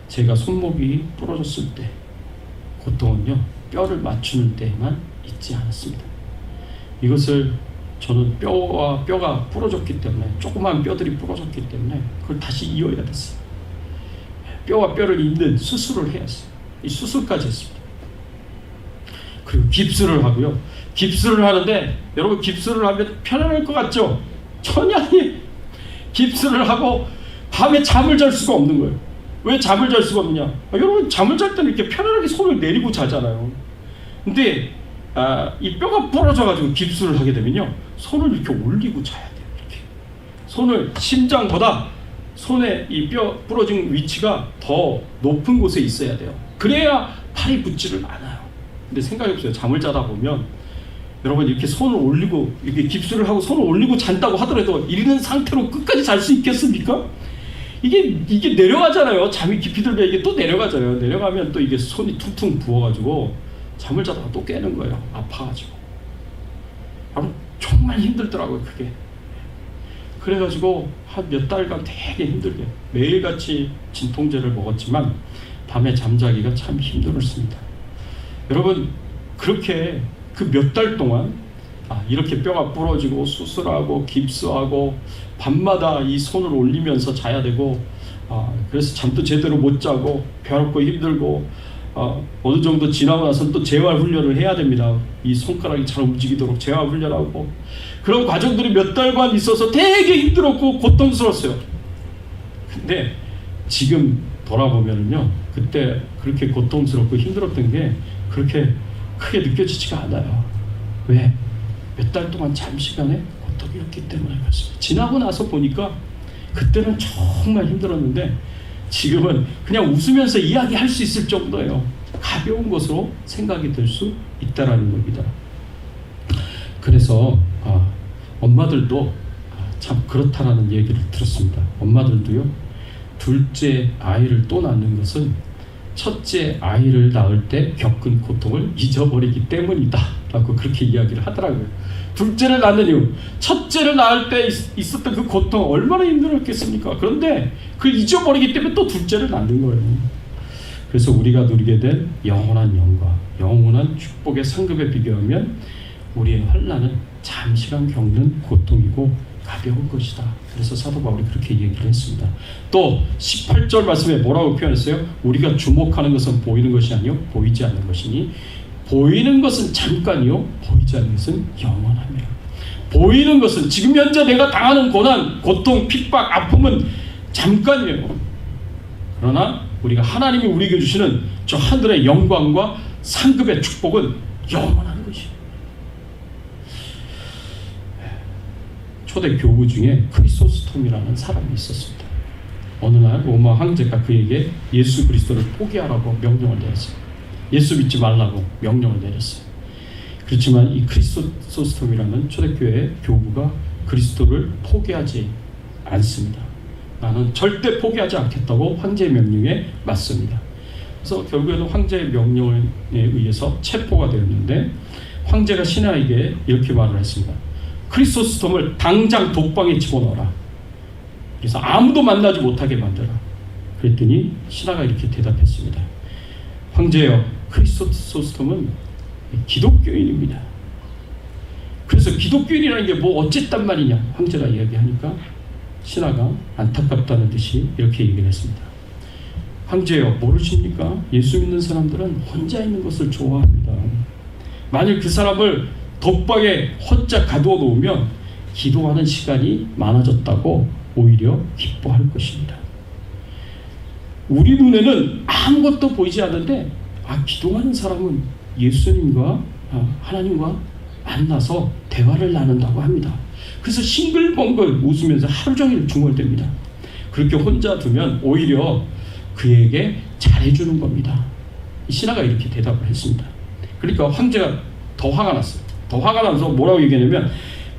제가 손목이 부러졌을 때 고통은요, 뼈를 맞추는 데에만 있지 않았습니다. 이것을 저는 뼈가 부러졌기 때문에, 조그만 뼈들이 부러졌기 때문에 그걸 다시 이어야 됐어요. 뼈와 뼈를 잇는 수술을 해야 했어요. 이 수술까지 했습니다. 그리고 깁스를 하고요. 깁스를 하는데, 여러분 깁스를 하면 편안할 것 같죠? 전혀 아니에요. 깁스를 하고 밤에 잠을 잘 수가 없는 거예요. 왜 잠을 잘 수가 없느냐? 여러분 잠을 잘 때는 이렇게 편안하게 손을 내리고 자잖아요. 근데 이 뼈가 부러져가지고 깁스를 하게 되면요, 손을 이렇게 올리고 자야 돼요. 이렇게 손을 심장보다 손에 이 뼈 부러진 위치가 더 높은 곳에 있어야 돼요. 그래야 팔이 붙지를 않아요. 근데 생각해보세요. 잠을 자다 보면 여러분 이렇게 손을 올리고, 이렇게 깁스를 하고 손을 올리고 잔다고 하더라도 이런 상태로 끝까지 잘 수 있겠습니까? 이게 내려가잖아요. 잠이 깊이 들면 이게 또 내려가잖아요. 내려가면 또 이게 손이 퉁퉁 부어가지고 잠을 자다가 또 깨는 거예요. 아파가지고. 정말 힘들더라고요, 그게. 그래가지고 한 몇 달간 되게 힘들게 매일같이 진통제를 먹었지만 밤에 잠자기가 참 힘들었습니다. 여러분 그렇게 그 몇 달 동안 이렇게 뼈가 부러지고 수술하고 깁스하고 밤마다 이 손을 올리면서 자야 되고, 그래서 잠도 제대로 못 자고 괴롭고 힘들고, 어느 정도 지나고 나서는 또 재활 훈련을 해야 됩니다. 이 손가락이 잘 움직이도록 재활 훈련하고, 그런 과정들이 몇 달간 있어서 되게 힘들었고 고통스러웠어요. 근데 지금 돌아보면요, 그때 그렇게 고통스럽고 힘들었던 게 그렇게 크게 느껴지지가 않아요. 왜? 몇 달 동안 잠시간에 고통이었기 때문에 그렇습니다. 지나고 나서 보니까 그때는 정말 힘들었는데 지금은 그냥 웃으면서 이야기할 수 있을 정도예요. 가벼운 것으로 생각이 될 수 있다라는 겁니다. 그래서 엄마들도 참 그렇다라는 얘기를 들었습니다. 엄마들도요, 둘째 아이를 또 낳는 것은 첫째 아이를 낳을 때 겪은 고통을 잊어버리기 때문이다 라고 그렇게 이야기를 하더라고요. 둘째를 낳는 이유, 첫째를 낳을 때 있었던 그 고통 얼마나 힘들었겠습니까? 그런데 그걸 잊어버리기 때문에 또 둘째를 낳는 거예요. 그래서 우리가 누리게 된 영원한 영광, 영원한 축복의 상급에 비교하면 우리의 환난은 잠시간 겪는 고통이고 가벼운 것이다. 그래서 사도 바울이 그렇게 얘기를 했습니다. 또 18절 말씀에 뭐라고 표현했어요? 우리가 주목하는 것은 보이는 것이 아니요 보이지 않는 것이니, 보이는 것은 잠깐이요 보이지 않는 것은 영원하며. 보이는 것은 지금 현재 내가 당하는 고난, 고통, 핍박, 아픔은 잠깐이에요. 그러나 우리가 하나님이 우리에게 주시는 저 하늘의 영광과 상급의 축복은 영원한 것이에요. 초대 교부 중에 크리소스톰이라는 사람이 있었습니다. 어느 날 로마 황제가 그에게 예수 그리스도를 포기하라고 명령을 내렸어요. 예수 믿지 말라고 명령을 내렸어요. 그렇지만 이 크리소스톰이라는 초대교회 교부가 그리스도를 포기하지 않습니다. 나는 절대 포기하지 않겠다고 황제의 명령에 맞습니다. 그래서 결국에는 황제의 명령에 의해서 체포가 되었는데, 황제가 신하에게 이렇게 말을 했습니다. 크리소스톰을 당장 독방에 집어넣어라. 그래서 아무도 만나지 못하게 만들어라. 그랬더니 신하가 이렇게 대답했습니다. 황제여, 크리소스톰은 기독교인입니다. 그래서 기독교인이라는 게 뭐 어쨌단 말이냐 황제가 이야기하니까 신하가 안타깝다는 듯이 이렇게 얘기를 했습니다. 황제여, 모르십니까? 예수 믿는 사람들은 혼자 있는 것을 좋아합니다. 만일 그 사람을 독방에 혼자 가두어 놓으면 기도하는 시간이 많아졌다고 오히려 기뻐할 것입니다. 우리 눈에는 아무것도 보이지 않는데 기도하는 사람은 예수님과 하나님과 만나서 대화를 나눈다고 합니다. 그래서 싱글벙글 웃으면서 하루 종일 중얼댑니다. 그렇게 혼자 두면 오히려 그에게 잘해주는 겁니다. 신하가 이렇게 대답을 했습니다. 그러니까 황제가 더 화가 났어요. 더 화가 나서 뭐라고 얘기하냐면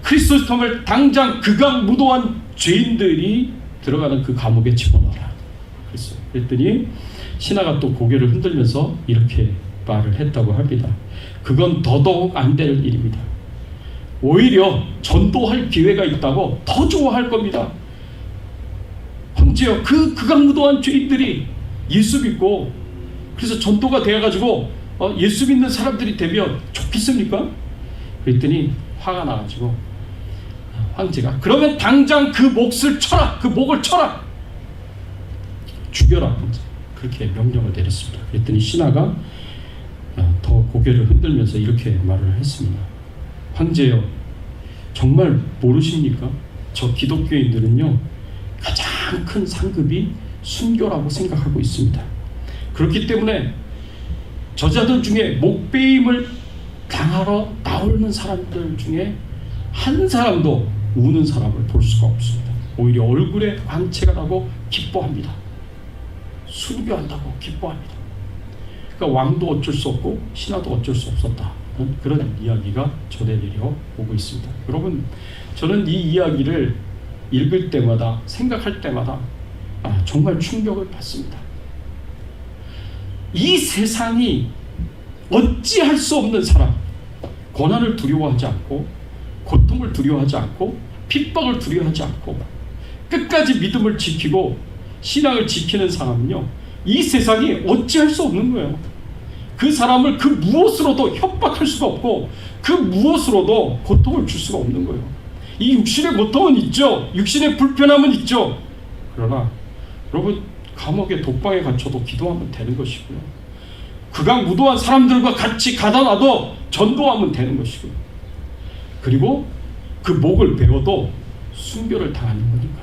크리소스톰을 당장 극악무도한 죄인들이 들어가는 그 감옥에 집어넣어라 그랬어요. 그랬더니 신하가 또 고개를 흔들면서 이렇게 말을 했다고 합니다. 그건 더더욱 안 될 일입니다. 오히려 전도할 기회가 있다고 더 좋아할 겁니다. 황제여, 그 극악무도한 죄인들이 예수 믿고 그래서 전도가 되어가지고 예수 믿는 사람들이 되면 좋겠습니까? 그랬더니 화가 나가지고 황제가 그러면 당장 그 몫을 쳐라, 그 목을 쳐라, 죽여라, 그렇게 명령을 내렸습니다. 그랬더니 신하가 더 고개를 흔들면서 이렇게 말을 했습니다. 황제여, 정말 모르십니까? 저 기독교인들은요 가장 큰 상급이 순교라고 생각하고 있습니다. 그렇기 때문에 저자들 중에 목베임을 당하러 나오는 사람들 중에 한 사람도 우는 사람을 볼 수가 없습니다. 오히려 얼굴에 광채가 나고 기뻐합니다. 순교한다고 기뻐합니다. 그러니까 왕도 어쩔 수 없고 신하도 어쩔 수 없었다. 그런 이야기가 전해 내려오고 있습니다. 여러분, 저는 이 이야기를 읽을 때마다 생각할 때마다 정말 충격을 받습니다. 이 세상이 어찌할 수 없는 사람, 고난을 두려워하지 않고 고통을 두려워하지 않고 핍박을 두려워하지 않고 끝까지 믿음을 지키고 신앙을 지키는 사람은요, 이 세상이 어찌할 수 없는 거예요. 그 사람을 그 무엇으로도 협박할 수가 없고 그 무엇으로도 고통을 줄 수가 없는 거예요. 이 육신의 고통은 있죠. 육신의 불편함은 있죠. 그러나 여러분, 감옥에 독방에 갇혀도 기도하면 되는 것이고요. 극악무도한 사람들과 같이 가다 놔도 전도하면 되는 것이고요. 그리고 그 목을 베어도 순교를 당하는 거니까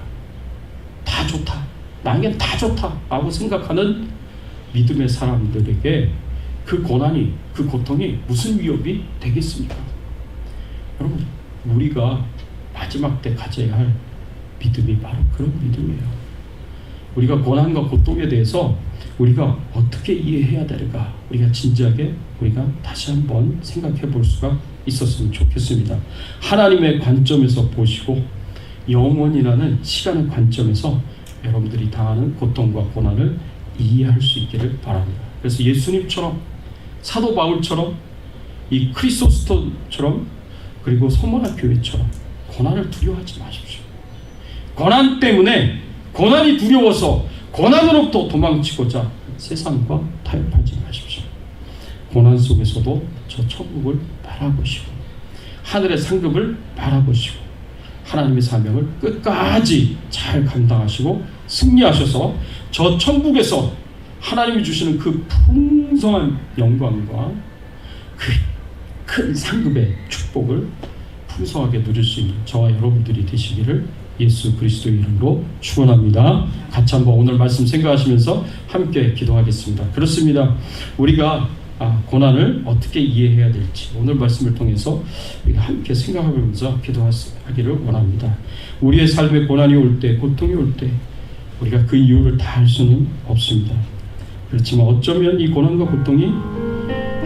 다 좋다, 나에겐 다 좋다 라고 생각하는 믿음의 사람들에게 그 고난이, 그 고통이 무슨 위협이 되겠습니까? 여러분, 우리가 마지막 때 가져야 할 믿음이 바로 그런 믿음이에요. 우리가 고난과 고통에 대해서 우리가 어떻게 이해해야 될까, 우리가 진지하게 우리가 다시 한번 생각해 볼 수가 있었으면 좋겠습니다. 하나님의 관점에서 보시고 영원이라는 시간의 관점에서 여러분들이 당하는 고통과 고난을 이해할 수 있기를 바랍니다. 그래서 예수님처럼, 사도 바울처럼, 이 크리소스톰처럼, 그리고 서머나 교회처럼 고난을 두려워하지 마십시오. 고난 때문에, 고난이 두려워서 고난으로부터 도망치고자 세상과 타협하지 마십시오. 고난 속에서도 저 천국을 바라보시고 하늘의 상급을 바라보시고 하나님의 사명을 끝까지 잘 감당하시고 승리하셔서 저 천국에서 하나님이 주시는 그 풍성한 영광과 그 큰 상급의 축복을 풍성하게 누릴 수 있는 저와 여러분들이 되시기를 예수 그리스도의 이름으로 축원합니다. 같이 한번 오늘 말씀 생각하시면서 함께 기도하겠습니다. 그렇습니다. 우리가 고난을 어떻게 이해해야 될지 오늘 말씀을 통해서 우리가 함께 생각하면서 기도하기를 원합니다. 우리의 삶에 고난이 올 때, 고통이 올 때 우리가 그 이유를 다 알 수는 없습니다. 그렇지만 어쩌면 이 고난과 고통이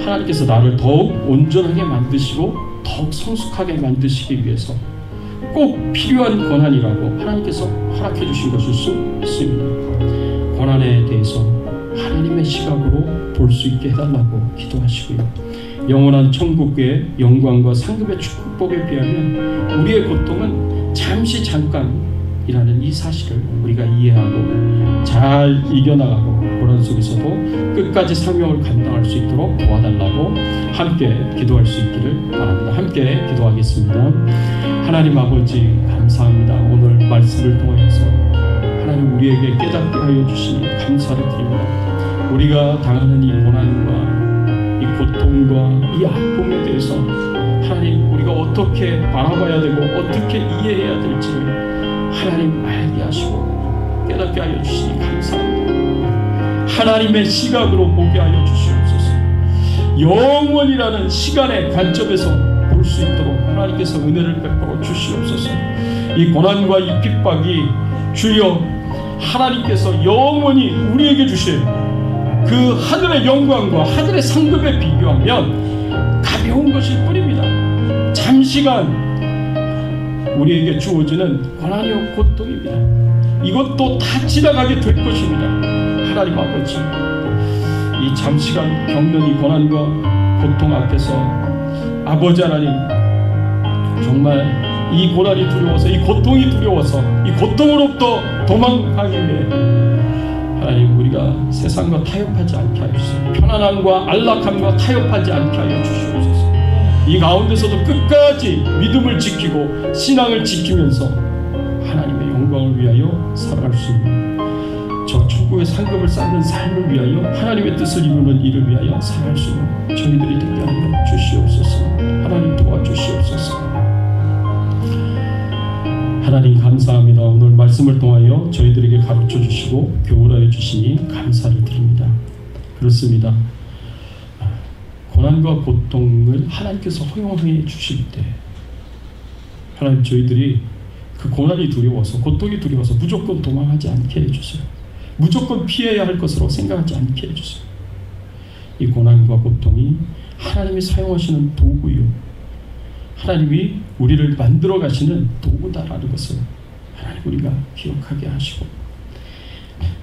하나님께서 나를 더욱 온전하게 만드시고 더욱 성숙하게 만드시기 위해서 꼭 필요한 고난이라고 하나님께서 허락해 주신 것일 수 있습니다. 고난에 대해서 하나님의 시각으로 볼 수 있게 해달라고 기도하시고요. 영원한 천국의 영광과 상급의 축복에 비하면 우리의 고통은 잠시 잠깐이라는 이 사실을 우리가 이해하고 잘 이겨나가고 고난 속에서도 끝까지 사명을 감당할 수 있도록 도와달라고 함께 기도할 수 있기를 바랍니다. 함께 기도하겠습니다. 하나님 아버지, 감사합니다. 오늘 말씀을 통해서 하나님 우리에게 깨닫게 하여 주시니 감사를 드립니다. 우리가 당하는 이 고난과 이 고통과 이 아픔에 대해서 하나님 우리가 어떻게 바라봐야 되고 어떻게 이해해야 될지를 하나님 알게 하시고 깨닫게 하여 주시니 감사합니다. 하나님의 시각으로 보게 하여 주시옵소서. 영원이라는 시간의 관점에서 볼 수 있도록 하나님께서 은혜를 베풀어 주시옵소서. 이 고난과 이 핍박이 주여 하나님께서 영원히 우리에게 주실 그 하늘의 영광과 하늘의 상급에 비교하면 가벼운 것일 뿐입니다. 잠시간 우리에게 주어지는 고난이요 고통입니다. 이것도 다 지나가게 될 것입니다. 하나님 아버지, 이 잠시간 겪는 이 고난과 고통 앞에서 아버지 하나님, 정말 이 고난이 두려워서, 이 고통이 두려워서 이 고통으로부터 도망가기 위해 하나님, 우리가 세상과 타협하지 않게 하여 주시옵소서. 편안함과 안락함과 타협하지 않게 하여 주시옵소서. 이 가운데서도 끝까지 믿음을 지키고 신앙을 지키면서 하나님의 영광을 위하여 살아갈 수 있는, 저 천국의 상급을 쌓는 삶을 위하여 하나님의 뜻을 이루는 일을 위하여 살아갈 수 있는 저희들이 되게 하여 주시옵소서. 하나님 도와주시옵소서. 하나님 감사합니다. 오늘 말씀을 통하여 저희들에게 가르쳐 주시고 교훈하여 주시니 감사를 드립니다. 그렇습니다. 고난과 고통을 하나님께서 허용해 주실 때 하나님, 저희들이 그 고난이 두려워서, 고통이 두려워서 무조건 도망하지 않게 해주세요. 무조건 피해야 할 것으로 생각하지 않게 해주세요. 이 고난과 고통이 하나님이 사용하시는 도구요, 하나님이 우리를 만들어 가시는 도구다라는 것을 하나님 우리가 기억하게 하시고,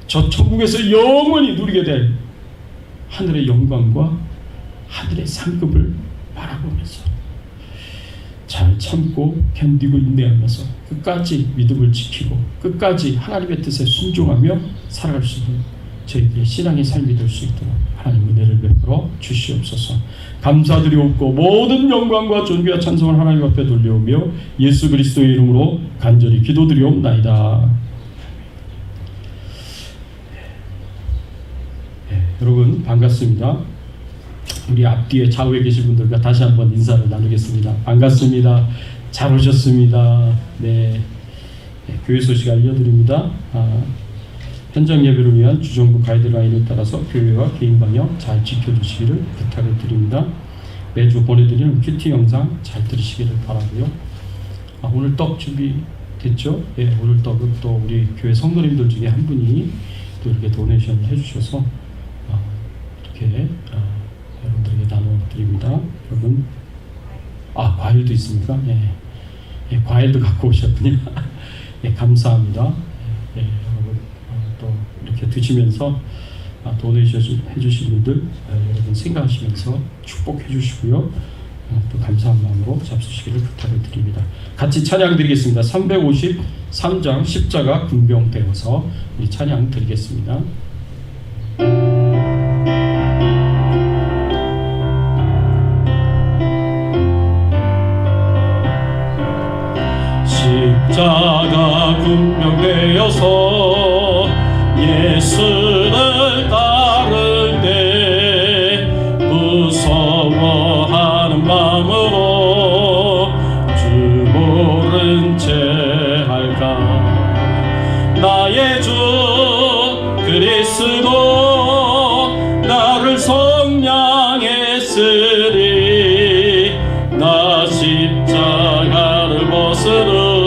저 천국에서 영원히 누리게 될 하늘의 영광과 하늘의 상급을 바라보면서 잘 참고 견디고 인내하면서 끝까지 믿음을 지키고 끝까지 하나님의 뜻에 순종하며 살아갈 수 있는 저희들의 신앙의 삶이 될 수 있도록 하나님 은혜를 베풀어 주시옵소서. 감사드리옵고 모든 영광과 존귀와 찬송을 하나님 앞에 돌려오며 예수 그리스도의 이름으로 간절히 기도드리옵나이다. 여러분 반갑습니다. 우리 앞뒤에 좌우에 계신 분들과 다시 한번 인사를 나누겠습니다. 반갑습니다. 잘 오셨습니다. 네, 교회 소식 알려드립니다. 현장 예배를 위한 주정부 가이드라인에 따라서 교회와 개인 방역 잘 지켜주시기를 부탁을 드립니다. 매주 보내드리는 큐티 영상 잘 들으시기를 바라고요. 오늘 떡 준비됐죠? 예, 오늘 떡은 또 우리 교회 성도님들 중에 한 분이 또 이렇게 도네이션을 해주셔서 이렇게 여러분들에게 나눠드립니다. 여러분, 과일도 있습니까? 예, 과일도 갖고 오셨군요. 예, 감사합니다. 예, 여러분 또 이렇게 드시면서 도네이션 해주신 분들 여러분 생각하시면서 축복해 주시고요. 또 감사한 마음으로 잡수시기를 부탁을 드립니다. 같이 찬양 드리겠습니다. 353장 십자가 군병되어서 우리 찬양 드리겠습니다. 십자가 군병되어서 예수를 따를 때 무서워하는 마음으로 주 모른 채 할까. 나의 주 그리스도 나를 속량했으리. 나 십자가를 벗으러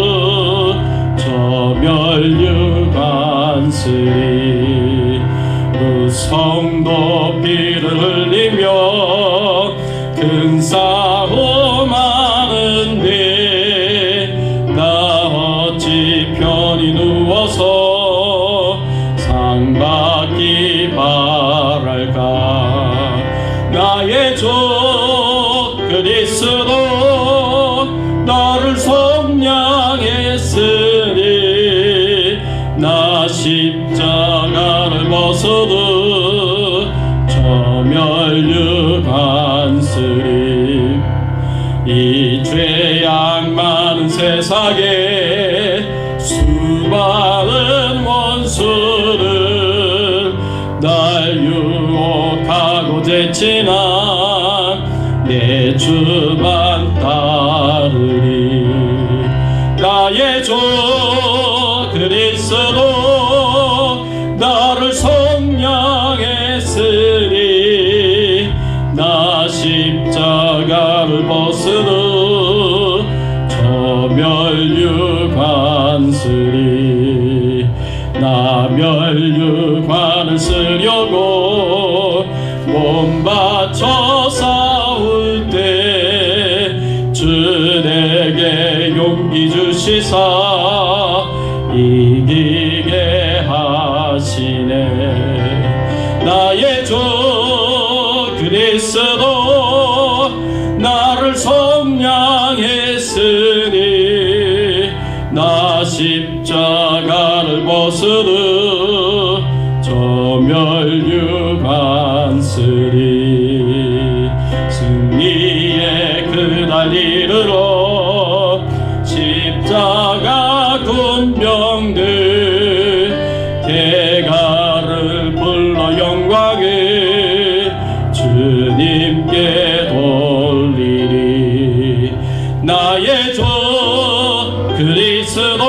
멸류관쓰리. 무성도 피를 흘리며 큰 싸움 하는데 나 어찌 편히 누워서 상 받기 바랄까. 나의 주 그리스도 나를 속량했으리. 나 십자가를 벗어도 저 멸류관쓰리. 이 죄악 많은 세상에 수많은 원수를 날 유혹하고 제치나 내 주만 따르리. 나의 주 그리스도 나를 속량했으리. 나 십자가를 벗으러 멸류관쓰리 나 멸류관을 쓰려고 몸 바쳐 싸울 때 주 내게 용기 주시사 이기게 하시네. 나의 주 그리스도 나를 속량했으니 나 십자가를 벗으르 저 멸류관쓰리 승리의 그날 이르러 십자가 군병들 대가를 불러 영광을 주님께 돌리리. 나의 주 그리스도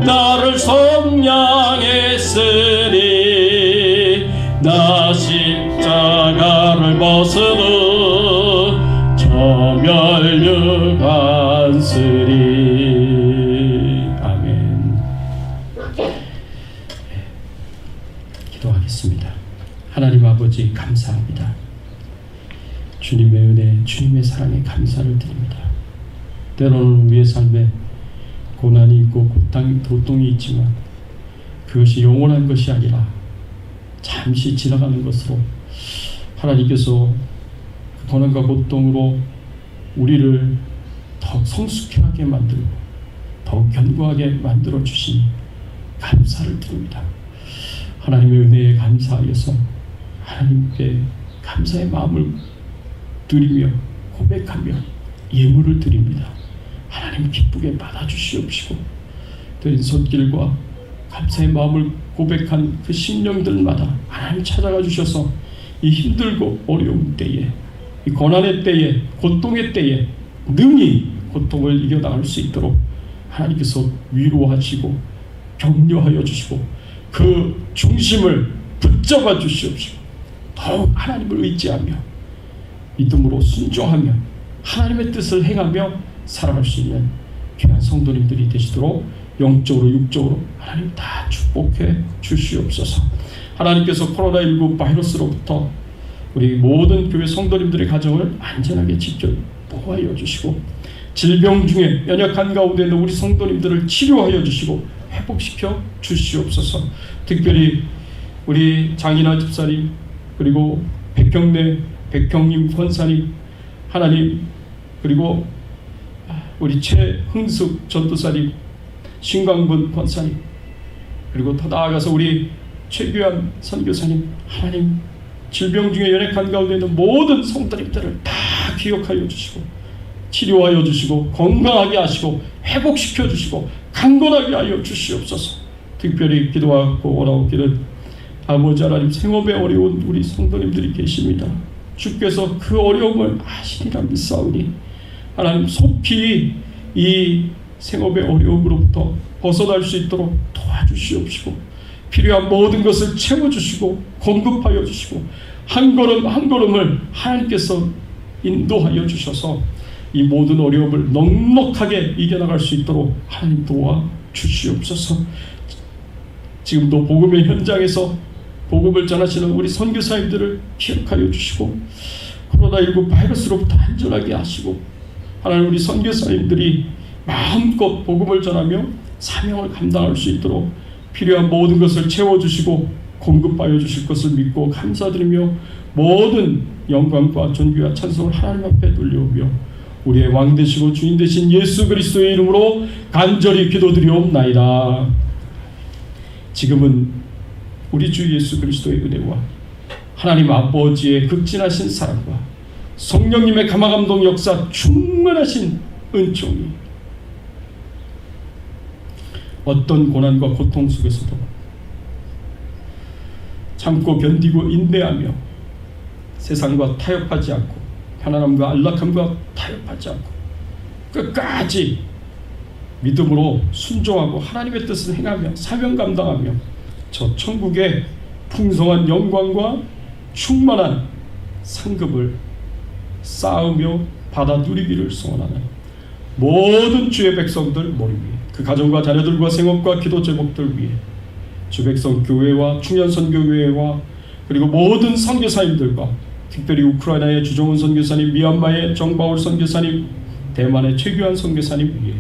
나를 속량했으니 나 십자가를 벗으러 저 멸류관쓰리. 아멘. 기도하겠습니다. 하나님 아버지 감사합니다. 주님의 은혜, 주님의 사랑에 감사를 드립니다. 때로는 우리의 삶에 고난이 있고 고통이 있지만 그것이 영원한 것이 아니라 잠시 지나가는 것으로 하나님께서 그 고난과 고통으로 우리를 더 성숙하게 만들고 더 견고하게 만들어 주시니 감사를 드립니다. 하나님의 은혜에 감사하여서 하나님께 감사의 마음을 드리며 고백하며 예물을 드립니다. 하나님 기쁘게 받아주시옵시고 드린 손길과 감사의 마음을 고백한 그 심령들마다 하나님 찾아가 주셔서 이 힘들고 어려운 때에, 이 고난의 때에, 고통의 때에 능히 고통을 이겨나갈 수 있도록 하나님께서 위로하시고 격려하여 주시고 그 중심을 붙잡아 주시옵시고 더욱 하나님을 의지하며 믿음으로 순종하며 하나님의 뜻을 행하며 살아갈 수 있는 귀한 성도님들이 되시도록 영적으로 육적으로 하나님 다 축복해 주시옵소서. 하나님께서 코로나19 바이러스로부터 우리 모든 교회 성도님들의 가정을 안전하게 지켜 보호하여 주시고 질병 중에 연약한 가운데 있는 우리 성도님들을 치료하여 주시고 회복시켜 주시옵소서. 특별히 우리 장인아 집사님 그리고 백경님 권사님 하나님 그리고 우리 최흥숙 전도사님 신광분 권사님 그리고 더 나아가서 우리 최규환 선교사님 하나님 질병 중에 연약한 가운데 있는 모든 성도님들을 다 기억하여 주시고 치료하여 주시고 건강하게 하시고 회복시켜 주시고 강건하게 하여 주시옵소서. 특별히 기도하고 원하옵기를 아버지 하나님 생업에 어려운 우리 성도님들이 계십니다. 주께서 그 어려움을 아시리라 믿사오니 하나님 속히 이 생업의 어려움으로부터 벗어날 수 있도록 도와주시옵시고 필요한 모든 것을 채워주시고 공급하여 주시고 한 걸음 한 걸음을 하나님께서 인도하여 주셔서 이 모든 어려움을 넉넉하게 이겨나갈 수 있도록 하나님 도와주시옵소서. 지금도 복음의 현장에서 복음을 전하시는 우리 선교사님들을 기억하여 주시고 코로나19 바이러스로부터 안전하게 하시고 하나님 우리 선교사님들이 마음껏 복음을 전하며 사명을 감당할 수 있도록 필요한 모든 것을 채워주시고 공급하여 주실 것을 믿고 감사드리며 모든 영광과 존귀와 찬송을 하나님 앞에 돌려오며 우리의 왕 되시고 주인 되신 예수 그리스도의 이름으로 간절히 기도드리옵나이다. 지금은 우리 주 예수 그리스도의 은혜와 하나님 아버지의 극진하신 사랑과 성령님의 감화감동 역사 충만하신 은총이 어떤 고난과 고통 속에서도 참고 견디고 인내하며 세상과 타협하지 않고 편안함과 안락함과 타협하지 않고 끝까지 믿음으로 순종하고 하나님의 뜻을 행하며 사명 감당하며 저 천국의 풍성한 영광과 충만한 상급을 쌓으며 받아 누리기를 소원하는 모든 주의 백성들 머리 위에, 그 가정과 자녀들과 생업과 기도 제목들 위에, 주 백성 교회와 충년선교교회와 그리고 모든 선교사님들과 특별히 우크라이나의 주정훈 선교사님, 미얀마의 정바울 선교사님, 대만의 최규환 선교사님 위에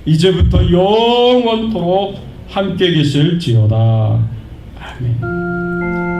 이제부터 영원토록 함께 계실지어다. 아멘.